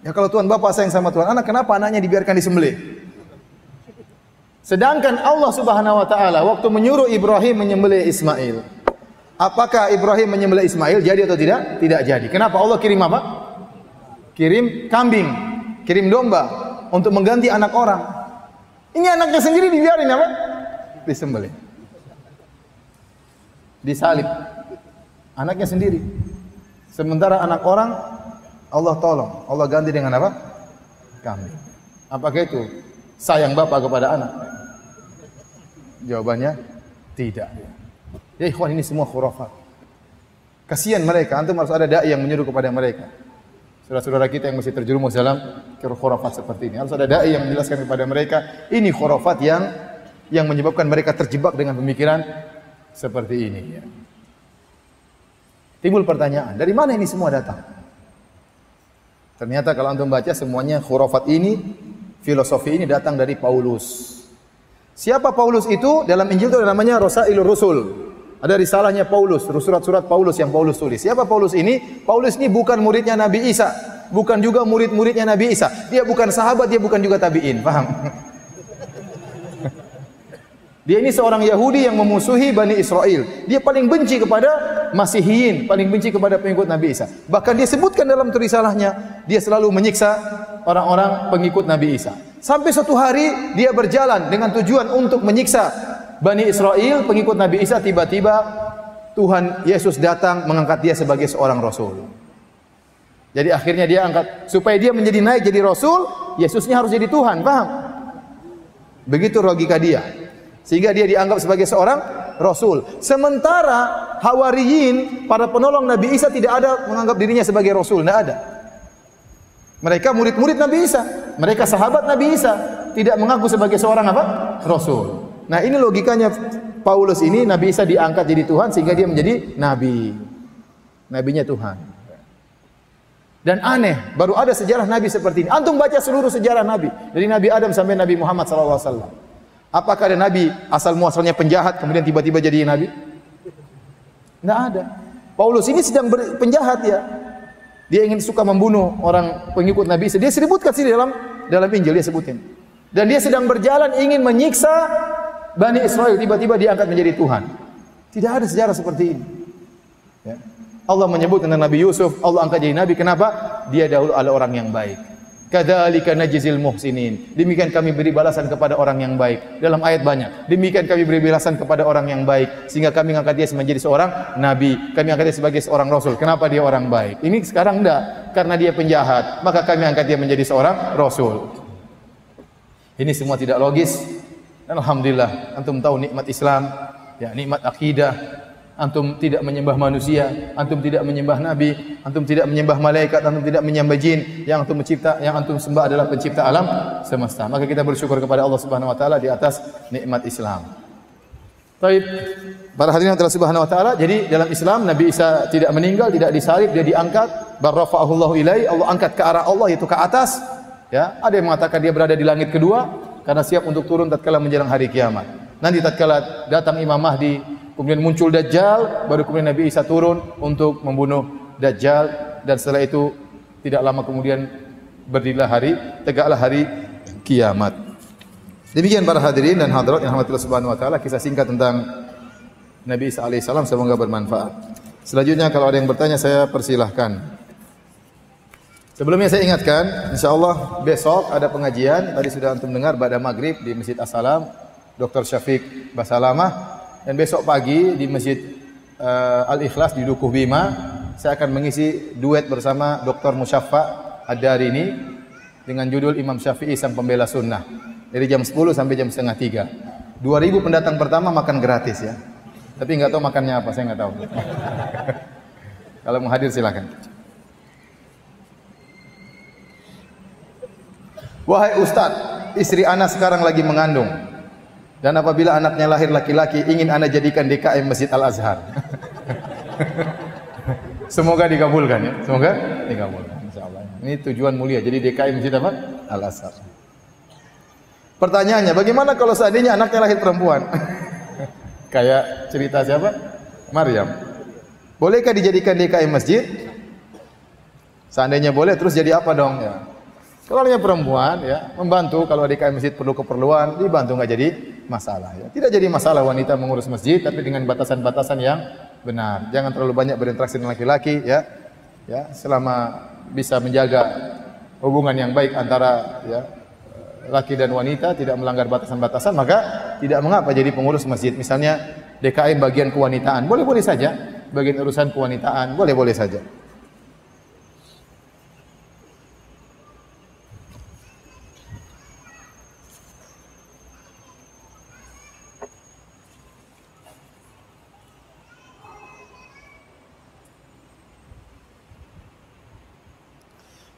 Ya kalau Tuhan Bapak sayang sama Tuhan anak, kenapa anaknya dibiarkan disembelih? Sedangkan Allah Subhanahu wa taala waktu menyuruh Ibrahim menyembelih Ismail, apakah Ibrahim menyembelih Ismail jadi atau tidak? Tidak jadi. Kenapa? Allah kirim apa? Kirim kambing, kirim domba untuk mengganti anak orang. Ini anaknya sendiri dibiarin apa? Disembelih. Disalib. Anaknya sendiri. Sementara anak orang Allah tolong, Allah ganti dengan apa? Kambing. Apakah itu sayang bapak kepada anak? Jawabannya tidak. Ya ikhwan, ini semua khurafat. Kasihan mereka, antum harus ada dai yang menyuruh kepada mereka. Saudara-saudara kita yang masih terjerumus dalam khurafat seperti ini, harus ada dai yang menjelaskan kepada mereka, ini khurafat yang menyebabkan mereka terjebak dengan pemikiran seperti ini. Ya. Timbul pertanyaan, dari mana ini semua datang? Ternyata kalau antum baca semuanya khurafat ini, filosofi ini datang dari Paulus. Siapa Paulus itu? Dalam Injil itu namanya Rasailur Rusul. Ada risalahnya Paulus, surat-surat Paulus yang Paulus tulis. Siapa Paulus ini? Paulus ini bukan muridnya Nabi Isa, bukan juga murid-muridnya Nabi Isa. Dia bukan sahabat, dia bukan juga tabi'in, paham? Dia ini seorang Yahudi yang memusuhi Bani Israel. Dia paling benci kepada Masihiyin, paling benci kepada pengikut Nabi Isa. Bahkan dia sebutkan dalam risalahnya, dia selalu menyiksa orang-orang pengikut Nabi Isa. Sampai suatu hari dia berjalan dengan tujuan untuk menyiksa Bani Israel, pengikut Nabi Isa, tiba-tiba Tuhan Yesus datang mengangkat dia sebagai seorang rasul. Jadi akhirnya dia angkat supaya dia menjadi naik jadi rasul, Yesusnya harus jadi Tuhan, paham? Begitu logika dia. Sehingga dia dianggap sebagai seorang rasul. Sementara Hawariyin, para penolong Nabi Isa tidak ada menganggap dirinya sebagai rasul, tidak ada. Mereka murid-murid Nabi Isa, mereka sahabat Nabi Isa, tidak mengaku sebagai seorang apa? Rasul. Nah, ini logikanya Paulus ini, Nabi Isa diangkat jadi Tuhan sehingga dia menjadi nabi. Nabinya Tuhan. Dan aneh, baru ada sejarah nabi seperti ini. Antum baca seluruh sejarah nabi, dari Nabi Adam sampai Nabi Muhammad SAW. Apakah ada nabi asal muasalnya penjahat kemudian tiba-tiba jadi nabi? Tidak ada. Paulus ini sedang penjahat ya. Dia ingin suka membunuh orang pengikut Nabi Isa. Dia sebutkan sini dalam Injil dia sebutin. Dan dia sedang berjalan ingin menyiksa Bani Israel, tiba-tiba diangkat menjadi Tuhan. Tidak ada sejarah seperti ini. Ya. Allah menyebut tentang Nabi Yusuf, Allah angkat jadi nabi. Kenapa? Dia dahulu adalah orang yang baik. Kadzalika najzil muhsinin. Demikian kami beri balasan kepada orang yang baik. Dalam ayat banyak. Demikian kami beri balasan kepada orang yang baik sehingga kami angkat dia menjadi seorang nabi. Kami angkat dia sebagai seorang rasul. Kenapa dia orang baik? Ini sekarang enggak, karena dia penjahat. Maka kami angkat dia menjadi seorang rasul. Ini semua tidak logis. Dan alhamdulillah antum tahu nikmat Islam, ya, nikmat akidah. Antum tidak menyembah manusia, antum tidak menyembah nabi, antum tidak menyembah malaikat, antum tidak menyembah jin. Yang antum mencipta, yang antum sembah adalah pencipta alam semesta. Maka kita bersyukur kepada Allah Subhanahu wa taala di atas nikmat Islam. Baik, para hadirin Allah Subhanahu wa taala, jadi dalam Islam Nabi Isa tidak meninggal, tidak disalib, dia diangkat, barrafa'ahullahu ilai, Allah angkat ke arah Allah, yaitu ke atas. Ya, ada yang mengatakan dia berada di langit kedua karena siap untuk turun tatkala menjelang hari kiamat. Nanti tatkala datang Imam Mahdi, kemudian muncul Dajjal, baru kemudian Nabi Isa turun untuk membunuh Dajjal, dan setelah itu tidak lama kemudian tegaklah hari kiamat. Demikian para hadirin dan hadirat yang rahmatillah subhanahu wa taala, kisah singkat tentang Nabi Isa alaihissalam, semoga bermanfaat. Selanjutnya kalau ada yang bertanya saya persilahkan. Sebelumnya saya ingatkan, insyaallah besok ada pengajian, tadi sudah antum dengar pada maghrib di Masjid As-Salam, Dr. Syafiq Basalamah. Dan besok pagi di Masjid Al-Ikhlas di Dukuh Bima, saya akan mengisi duet bersama Dr. Musyaffa Ad-Darini dengan judul Imam Syafi'i Sang Pembela Sunnah. Dari jam 10 sampai jam setengah 3. 2.000 pendatang pertama makan gratis ya. Tapi nggak tahu makannya apa, saya nggak tahu. Kalau mau hadir silakan. Wahai Ustadz, istri ana sekarang lagi mengandung. Dan apabila anaknya lahir laki-laki, ingin ana jadikan DKM Masjid Al-Azhar. Semoga dikabulkan ya. Semoga dikabulkan insyaallah. Ini tujuan mulia. Jadi DKM Masjid apa? Al-Azhar. Pertanyaannya, bagaimana kalau seandainya anaknya lahir perempuan? Kayak cerita siapa? Maryam. Bolehkah dijadikan DKM masjid? Seandainya boleh, terus jadi apa dong ya? Kalau hanya perempuan ya, membantu kalau DKM masjid perlu keperluan, dibantu, nggak jadi masalah ya. Tidak jadi masalah wanita mengurus masjid, tapi dengan batasan-batasan yang benar. Jangan terlalu banyak berinteraksi dengan laki-laki ya. Ya, selama bisa menjaga hubungan yang baik antara ya laki dan wanita, tidak melanggar batasan-batasan, maka tidak mengapa jadi pengurus masjid. Misalnya DKM bagian kewanitaan, boleh-boleh saja. Bagian urusan kewanitaan, boleh-boleh saja.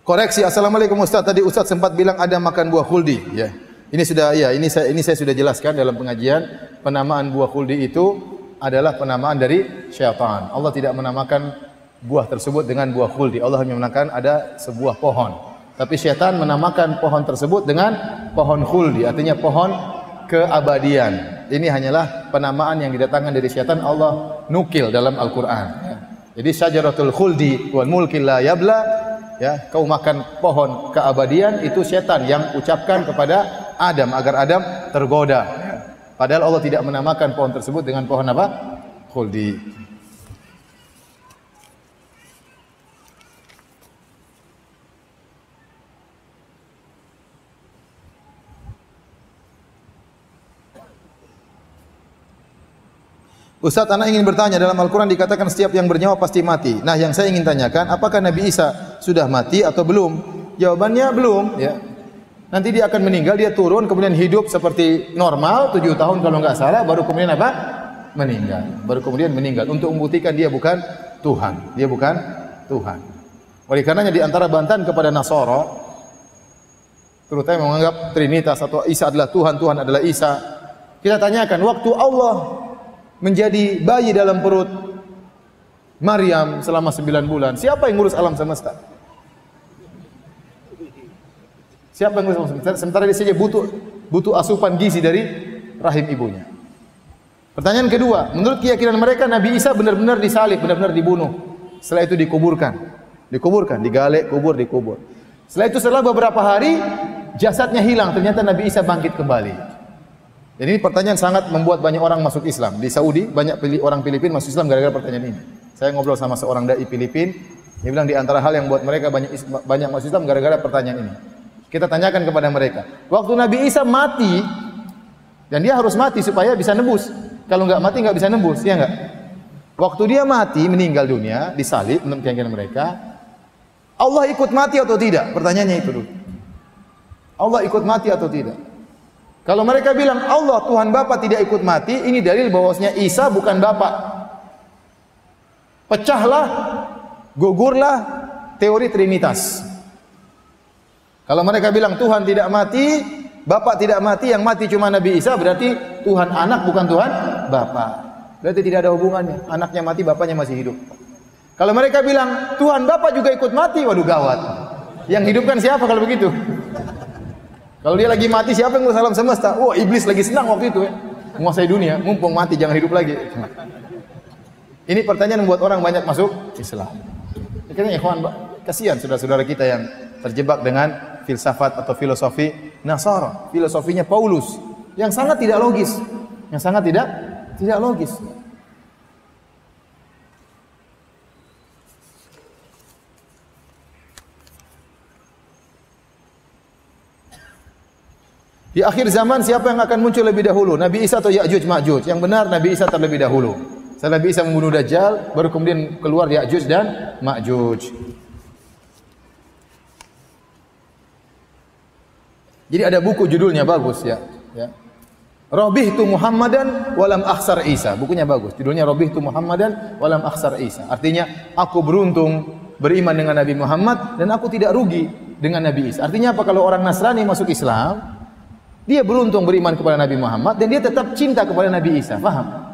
Koreksi, assalamualaikum Ustaz. Tadi Ustaz sempat bilang ada makan buah khuldi. Ya, ini sudah ya, ini saya sudah jelaskan dalam pengajian. Penamaan buah khuldi itu adalah penamaan dari syaitan. Allah tidak menamakan buah tersebut dengan buah khuldi. Allah hanya menamakan ada sebuah pohon. Tapi syaitan menamakan pohon tersebut dengan pohon khuldi, artinya pohon keabadian. Ini hanyalah penamaan yang didatangkan dari syaitan, Allah nukil dalam Al-Qur'an. Ya. Jadi syajaratul khuldi wal mulkil la yabla. Ya, kau makan pohon keabadian, itu setan yang ucapkan kepada Adam agar Adam tergoda. Padahal Allah tidak menamakan pohon tersebut dengan pohon apa? Khuldi. Ustaz, anak ingin bertanya, dalam Al-Quran dikatakan setiap yang bernyawa pasti mati. Nah, yang saya ingin tanyakan, apakah Nabi Isa sudah mati atau belum? Jawabannya belum. Ya. Nanti dia akan meninggal, dia turun, kemudian hidup seperti normal, 7 tahun kalau nggak salah, baru kemudian apa? meninggal. Baru kemudian meninggal untuk membuktikan dia bukan Tuhan. Dia bukan Tuhan. Oleh karenanya di antara bantahan kepada Nasara, terutama yang menganggap Trinitas atau Isa adalah Tuhan, Tuhan adalah Isa. Kita tanyakan, waktu Allah menjadi bayi dalam perut Maryam selama 9 bulan, siapa yang ngurus alam semesta? Siapa yang ngurus alam semesta? Sementara dia saja butuh asupan gizi dari rahim ibunya. Pertanyaan kedua, menurut keyakinan mereka Nabi Isa benar-benar disalib, benar-benar dibunuh. Setelah itu dikuburkan, digalek, dikubur. Setelah itu setelah beberapa hari jasadnya hilang, ternyata Nabi Isa bangkit kembali. Jadi ini pertanyaan sangat membuat banyak orang masuk Islam. Di Saudi banyak orang Filipina masuk Islam gara-gara pertanyaan ini. Saya ngobrol sama seorang dai Filipina, dia bilang di antara hal yang buat mereka banyak masuk Islam gara-gara pertanyaan ini. Kita tanyakan kepada mereka, waktu Nabi Isa mati, dan dia harus mati supaya bisa nebus. Kalau nggak mati nggak bisa nebus, ya nggak? Waktu dia mati, meninggal dunia, disalib menurut keyakinan mereka, Allah ikut mati atau tidak? Pertanyaannya itu dulu. Allah ikut mati atau tidak? Kalau mereka bilang Allah Tuhan Bapa tidak ikut mati, ini dalil bahwasanya Isa bukan Bapa. Pecahlah, gugurlah teori Trinitas. Kalau mereka bilang Tuhan tidak mati, Bapa tidak mati, yang mati cuma Nabi Isa, berarti Tuhan anak bukan Tuhan Bapa. Berarti tidak ada hubungannya. Anaknya mati, bapaknya masih hidup. Kalau mereka bilang Tuhan Bapa juga ikut mati, waduh gawat. Yang hidupkan siapa kalau begitu? Kalau dia lagi mati, siapa yang ngurus alam semesta? Oh, iblis lagi senang waktu itu ya. Menguasai dunia, mumpung mati jangan hidup lagi. Ini pertanyaan yang membuat orang banyak masuk Islam. Akhirnya ikhwan, kasihan saudara-saudara kita yang terjebak dengan filsafat atau filosofi Nasara, filosofinya Paulus yang sangat tidak logis, yang sangat tidak logis. Di akhir zaman siapa yang akan muncul lebih dahulu? Nabi Isa atau Ya'juj Ma'juj? Yang benar Nabi Isa terlebih dahulu. Setelah Nabi Isa membunuh Dajjal, baru kemudian keluar Ya'juj dan Ma'juj. Jadi ada buku judulnya bagus ya. Rabihtu Muhammadan walam akhsar Isa. Bukunya bagus. Judulnya Rabihtu Muhammadan walam akhsar Isa. Artinya aku beruntung beriman dengan Nabi Muhammad dan aku tidak rugi dengan Nabi Isa. Artinya apa? Kalau orang Nasrani masuk Islam, dia beruntung beriman kepada Nabi Muhammad dan dia tetap cinta kepada Nabi Isa. Paham?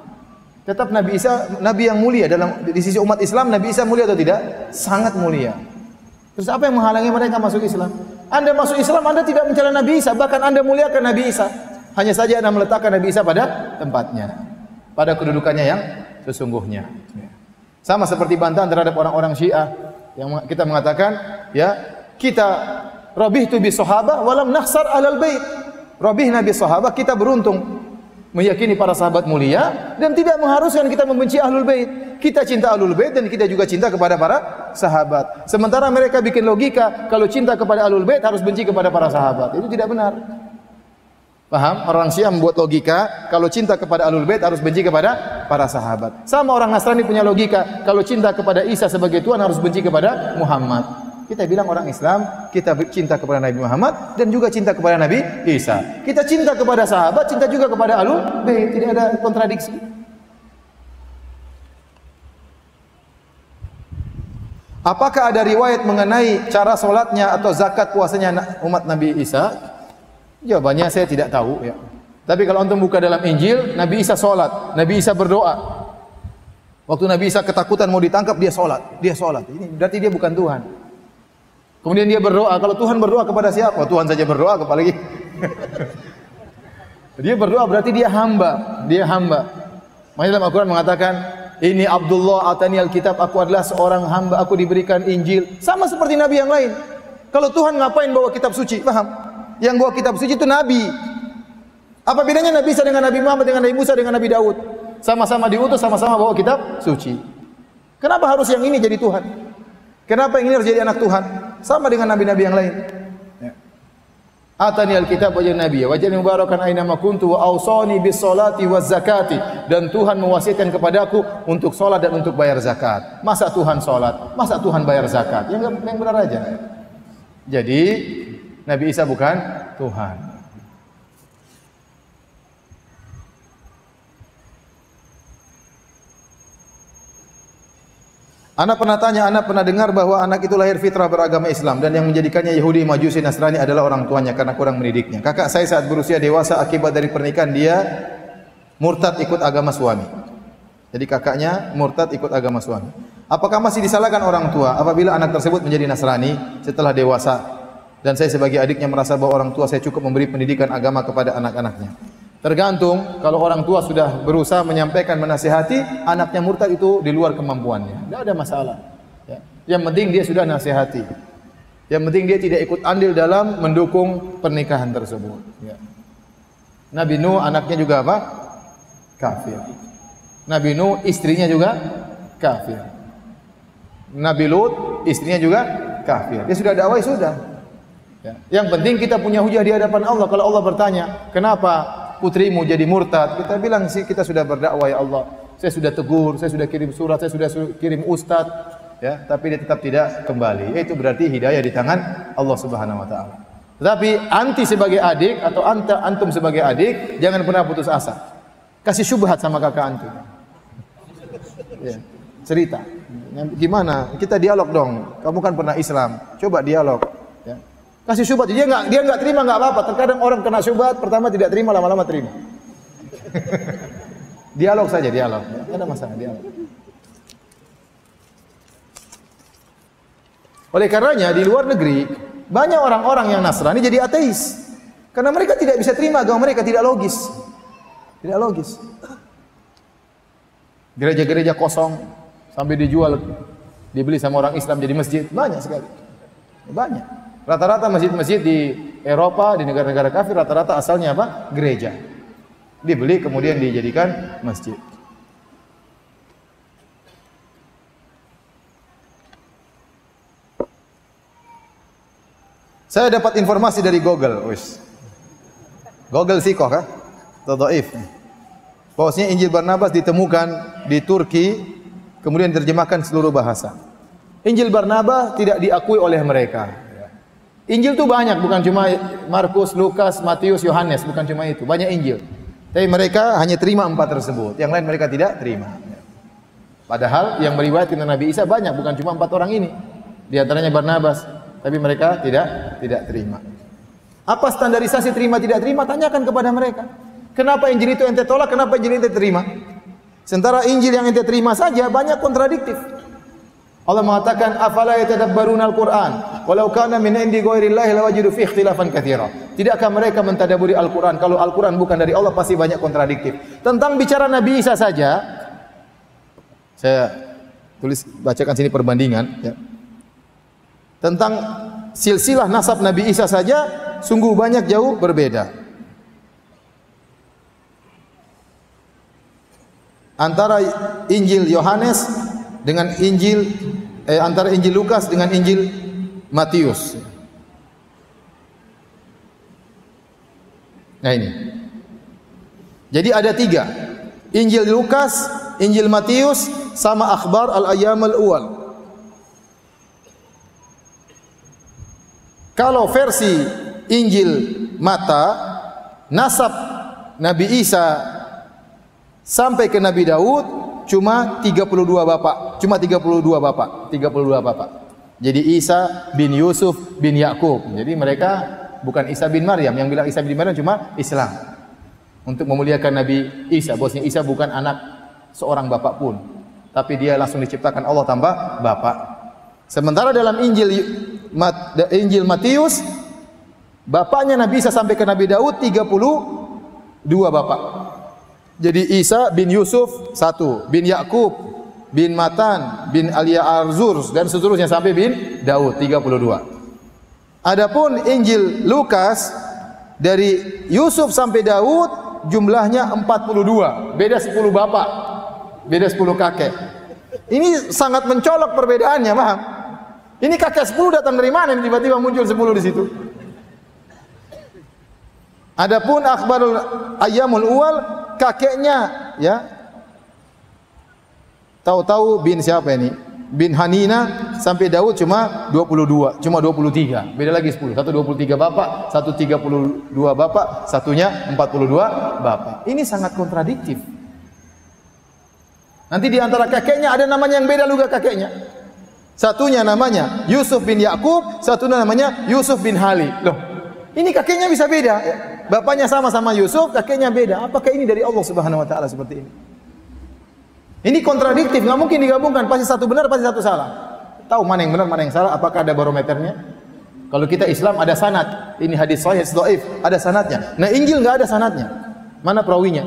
Tetap Nabi Isa nabi yang mulia di sisi umat Islam. Nabi Isa mulia atau tidak? Sangat mulia. Terus apa yang menghalangi mereka masuk Islam? Anda masuk Islam, Anda tidak mencela Nabi Isa, bahkan Anda muliakan Nabi Isa. Hanya saja Anda meletakkan Nabi Isa pada tempatnya, pada kedudukannya yang sesungguhnya. Sama seperti bantahan terhadap orang-orang Syiah yang kita mengatakan, ya, kita rabihtu bi sahabah walam nakhsar alal bait. Rabihna bi sahabah, kita beruntung meyakini para sahabat mulia dan tidak mengharuskan kita membenci ahlul bait. Kita cinta ahlul bait dan kita juga cinta kepada para sahabat. Sementara mereka bikin logika, kalau cinta kepada ahlul bait harus benci kepada para sahabat. Itu tidak benar. Paham? Orang Syiah membuat logika, kalau cinta kepada ahlul bait harus benci kepada para sahabat. Sama orang Nasrani punya logika, kalau cinta kepada Isa sebagai Tuhan harus benci kepada Muhammad. Kita bilang orang Islam, kita cinta kepada Nabi Muhammad dan juga cinta kepada Nabi Isa. Kita cinta kepada sahabat, cinta juga kepada ahlul bait, tidak ada kontradiksi. Apakah ada riwayat mengenai cara solatnya atau zakat puasanya umat Nabi Isa? Jawabannya saya tidak tahu ya. Tapi kalau antum buka dalam Injil, Nabi Isa solat, Nabi Isa berdoa. Waktu Nabi Isa ketakutan mau ditangkap, dia solat. Ini berarti dia bukan Tuhan. Kemudian dia berdoa. Kalau Tuhan berdoa kepada siapa? Tuhan saja berdoa, apalagi dia berdoa berarti dia hamba. Makanya dalam Al-Quran mengatakan, ini Abdullah atani al-kitab, aku adalah seorang hamba, aku diberikan Injil. Sama seperti Nabi yang lain. Kalau Tuhan ngapain bawa kitab suci? Paham? Yang bawa kitab suci itu Nabi. Apa bedanya Nabi Isa dengan Nabi Muhammad, dengan Nabi Musa, dengan Nabi Daud? Sama-sama diutus, sama-sama bawa kitab suci. Kenapa harus yang ini jadi Tuhan? Kenapa yang ini harus jadi anak Tuhan? Sama dengan nabi-nabi yang lain. Atani al-kitab wa nabiy wa ja'alni mubarakan aina ma kuntu wa awsani bis salati waz zakati, dan Tuhan mewasiatkan kepadaku untuk salat dan untuk bayar zakat. Masa Tuhan salat, masa Tuhan bayar zakat? Yang benar aja. Jadi Nabi Isa bukan Tuhan. Anak pernah tanya, anak pernah dengar bahwa anak itu lahir fitrah beragama Islam dan yang menjadikannya Yahudi, Majusi, Nasrani adalah orang tuanya karena kurang mendidiknya. Kakak saya saat berusia dewasa akibat dari pernikahan dia murtad ikut agama suami. Jadi kakaknya murtad ikut agama suami. Apakah masih disalahkan orang tua apabila anak tersebut menjadi Nasrani setelah dewasa? Dan saya sebagai adiknya merasa bahwa orang tua saya cukup memberi pendidikan agama kepada anak-anaknya. Tergantung, kalau orang tua sudah berusaha menyampaikan, menasihati, anaknya murtad itu di luar kemampuannya. Tidak ada masalah. Ya. Yang penting dia sudah nasihati. Yang penting dia tidak ikut andil dalam mendukung pernikahan tersebut. Ya. Nabi Nuh anaknya juga apa? Kafir. Nabi Nuh istrinya juga kafir. Nabi Lut istrinya juga kafir. Dia sudah dakwah sudah. Ya. Yang penting kita punya hujah di hadapan Allah. Kalau Allah bertanya, kenapa putrimu jadi murtad? Kita bilang sih kita sudah berdakwah ya Allah. Saya sudah tegur, saya sudah kirim surat, saya sudah kirim ustaz, ya, tapi dia tetap tidak kembali. Itu berarti hidayah di tangan Allah Subhanahu wa taala. Tetapi anti sebagai adik atau antum sebagai adik jangan pernah putus asa. Kasih syubhat sama kakak antum. Ya, cerita. Gimana? Kita dialog dong. Kamu kan pernah Islam. Coba dialog, ya. Kasih syubhat, dia enggak terima enggak apa-apa. Terkadang orang kena syubhat, pertama tidak terima, lama-lama terima. Dialog saja, dialog. Enggak ada masalah, dialog. Oleh karenanya di luar negeri banyak orang-orang yang Nasrani jadi ateis. Karena mereka tidak bisa terima agama mereka, tidak logis. Tidak logis. Gereja-gereja kosong sampai dijual, dibeli sama orang Islam jadi masjid, banyak sekali. Banyak. Rata-rata masjid-masjid di Eropa, di negara-negara kafir, rata-rata asalnya apa? Gereja. Dibeli kemudian dijadikan masjid. Saya dapat informasi dari Google, Google sikoh kah? Tadhaif. Bahwasanya Injil Barnabas ditemukan di Turki, kemudian diterjemahkan seluruh bahasa. Injil Barnabas tidak diakui oleh mereka. Injil itu banyak, bukan cuma Markus, Lukas, Matius, Yohanes, bukan cuma itu. Banyak Injil. Tapi mereka hanya terima 4 tersebut. Yang lain mereka tidak terima. Padahal yang meriwayatkan tentang Nabi Isa banyak, bukan cuma 4 orang ini. Di antaranya Barnabas, tapi mereka tidak terima. Apa standarisasi terima tidak terima? Tanyakan kepada mereka. Kenapa Injil itu ente tolak? Kenapa Injil ente terima? Sementara Injil yang ente terima saja banyak kontradiktif. Allah mengatakan afala yatadabbaruna al-Qur'an walau kana min indi ghairillahi lawajidu fi ikhtilafan katsira. Tidakkah mereka mentadabburi Al-Qur'an? Kalau Al-Qur'an bukan dari Allah pasti banyak kontradiktif. Tentang bicara Nabi Isa saja saya bacakan sini perbandingan, ya. Tentang silsilah nasab Nabi Isa saja sungguh banyak jauh berbeda. Antara Injil Yohanes dengan antara Injil Lukas dengan Injil Matius. Nah ini. Jadi ada 3. Injil Lukas, Injil Matius sama akhbar al-ayyam al-awwal. Kalau versi Injil Mata, nasab Nabi Isa sampai ke Nabi Daud cuma 32 bapak, 32 bapak. Jadi Isa bin Yusuf bin Yakub. Jadi mereka bukan Isa bin Maryam. Yang bilang Isa bin Maryam cuma Islam. Untuk memuliakan Nabi Isa, bahwasanya Isa bukan anak seorang bapak pun, tapi dia langsung diciptakan Allah tambah bapak. Sementara dalam Injil Matius, bapaknya Nabi Isa sampai ke Nabi Daud 32 bapak. Jadi Isa bin Yusuf 1, bin Yakub, bin Matan, bin Arzur dan seterusnya sampai bin Daud 32. Adapun Injil Lukas dari Yusuf sampai Daud jumlahnya 42, beda 10 bapak, beda 10 kakek. Ini sangat mencolok perbedaannya, paham? Ini kakek 10 datang dari mana? Tiba-tiba muncul 10 di situ. Adapun akhbarul ayyamul awwal, kakeknya ya tahu-tahu bin siapa ini? Bin Hanina sampai Daud cuma 22, cuma 23. Beda lagi 10. Satu 23 bapak, satu 32 bapak, satunya 42 bapak. Ini sangat kontradiktif. Nanti di antara kakeknya ada namanya yang beda juga kakeknya. Satunya namanya Yusuf bin Yakub, satunya namanya Yusuf bin Hali. Loh, ini kakeknya bisa beda. Bapaknya sama-sama Yusuf, kakeknya beda. Apakah ini dari Allah Subhanahu wa taala seperti ini? Ini kontradiktif, nggak mungkin digabungkan. Pasti satu benar, pasti satu salah. Tahu mana yang benar, mana yang salah? Apakah ada barometernya? Kalau kita Islam ada sanad. Ini hadis sahih, hadis dhaif, ada sanadnya. Nah, Injil nggak ada sanadnya. Mana perawinya?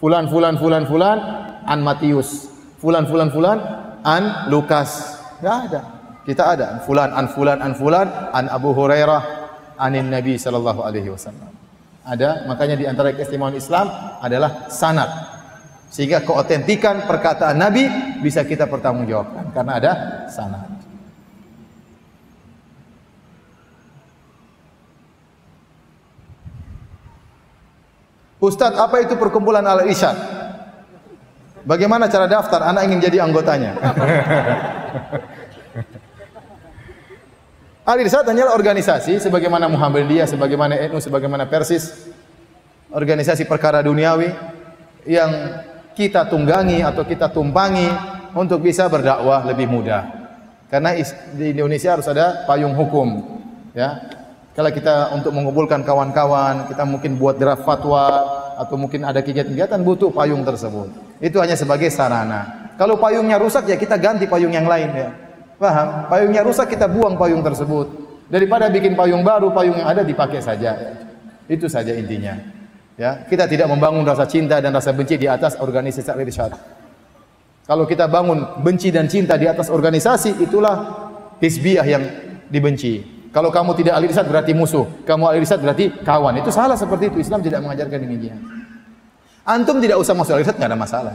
Fulan an Matius. Fulan an Lukas. Nggak ada. Kita ada fulan an Abu Hurairah anin Nabi sallallahu alaihi wasallam. Ada, makanya di antara keistimewaan Islam adalah sanad. Sehingga keautentikan perkataan Nabi bisa kita pertanggungjawabkan karena ada sanad. Ustadz, apa itu perkumpulan Al-Irsyad? Bagaimana cara daftar? Anak ingin jadi anggotanya. Al-Irsyad hanyalah organisasi sebagaimana Muhammadiyah, sebagaimana NU, sebagaimana Persis, organisasi perkara duniawi yang kita tunggangi atau kita tumpangi untuk bisa berdakwah lebih mudah. Karena di Indonesia harus ada payung hukum, ya. Kalau kita untuk mengumpulkan kawan-kawan, kita mungkin buat draft fatwa atau mungkin ada kegiatan-kegiatan, butuh payung tersebut. Itu hanya sebagai sarana. Kalau payungnya rusak ya kita ganti payung yang lain, ya. Paham? Payungnya rusak kita buang payung tersebut. Daripada bikin payung baru, payung yang ada dipakai saja. Ya. Itu saja intinya. Ya, kita tidak membangun rasa cinta dan rasa benci di atas organisasi Al-Irsyad. Kalau kita bangun benci dan cinta di atas organisasi, itulah hizbiyah yang dibenci. Kalau kamu tidak Al-Irsyad berarti musuh, kamu Al-Irsyad berarti kawan. Itu salah seperti itu. Islam tidak mengajarkan demikian. Antum tidak usah masuk Al-Irsyad, enggak ada masalah.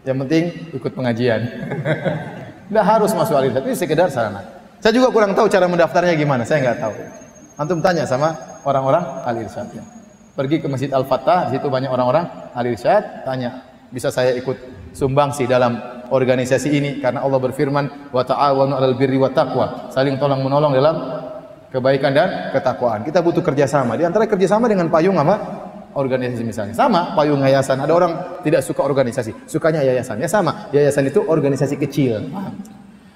Yang penting ikut pengajian. Enggak harus masuk Al-Irsyad, itu sekedar sarana. Saya juga kurang tahu cara mendaftarnya gimana, saya enggak tahu. Antum tanya sama orang-orang Al-Irsyad. Ya. Pergi ke Masjid Al-Fatah, di situ banyak orang-orang Al-Irsyad, tanya, bisa saya ikut sumbangsi dalam organisasi ini karena Allah berfirman wa ta'awanu 'alal birri wat taqwa, saling tolong menolong dalam kebaikan dan ketakwaan. Kita butuh kerjasama. Di antara kerjasama dengan payung apa? Organisasi misalnya. Sama payung yayasan. Ada orang tidak suka organisasi, sukanya yayasan. Ya sama. Yayasan itu organisasi kecil.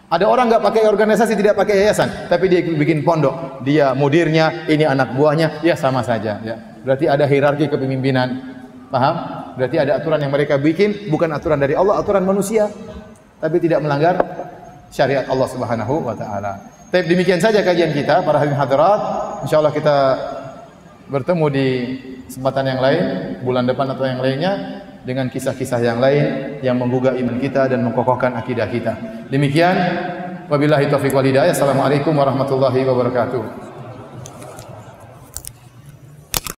Ada orang nggak pakai organisasi, tidak pakai yayasan, tapi dia bikin pondok. Dia mudirnya, ini anak buahnya, ya sama saja. Ya. Berarti ada hierarki kepemimpinan. Paham? Berarti ada aturan yang mereka bikin, bukan aturan dari Allah, aturan manusia, tapi tidak melanggar syariat Allah Subhanahu wa taala. Tapi demikian saja kajian kita para hadirin hadirat. Insyaallah kita bertemu di kesempatan yang lain, bulan depan atau yang lainnya dengan kisah-kisah yang lain yang menggugah iman kita dan menkokohkan akidah kita. Demikian, wabillahi taufiq wal hidayah. Assalamualaikum warahmatullahi wabarakatuh.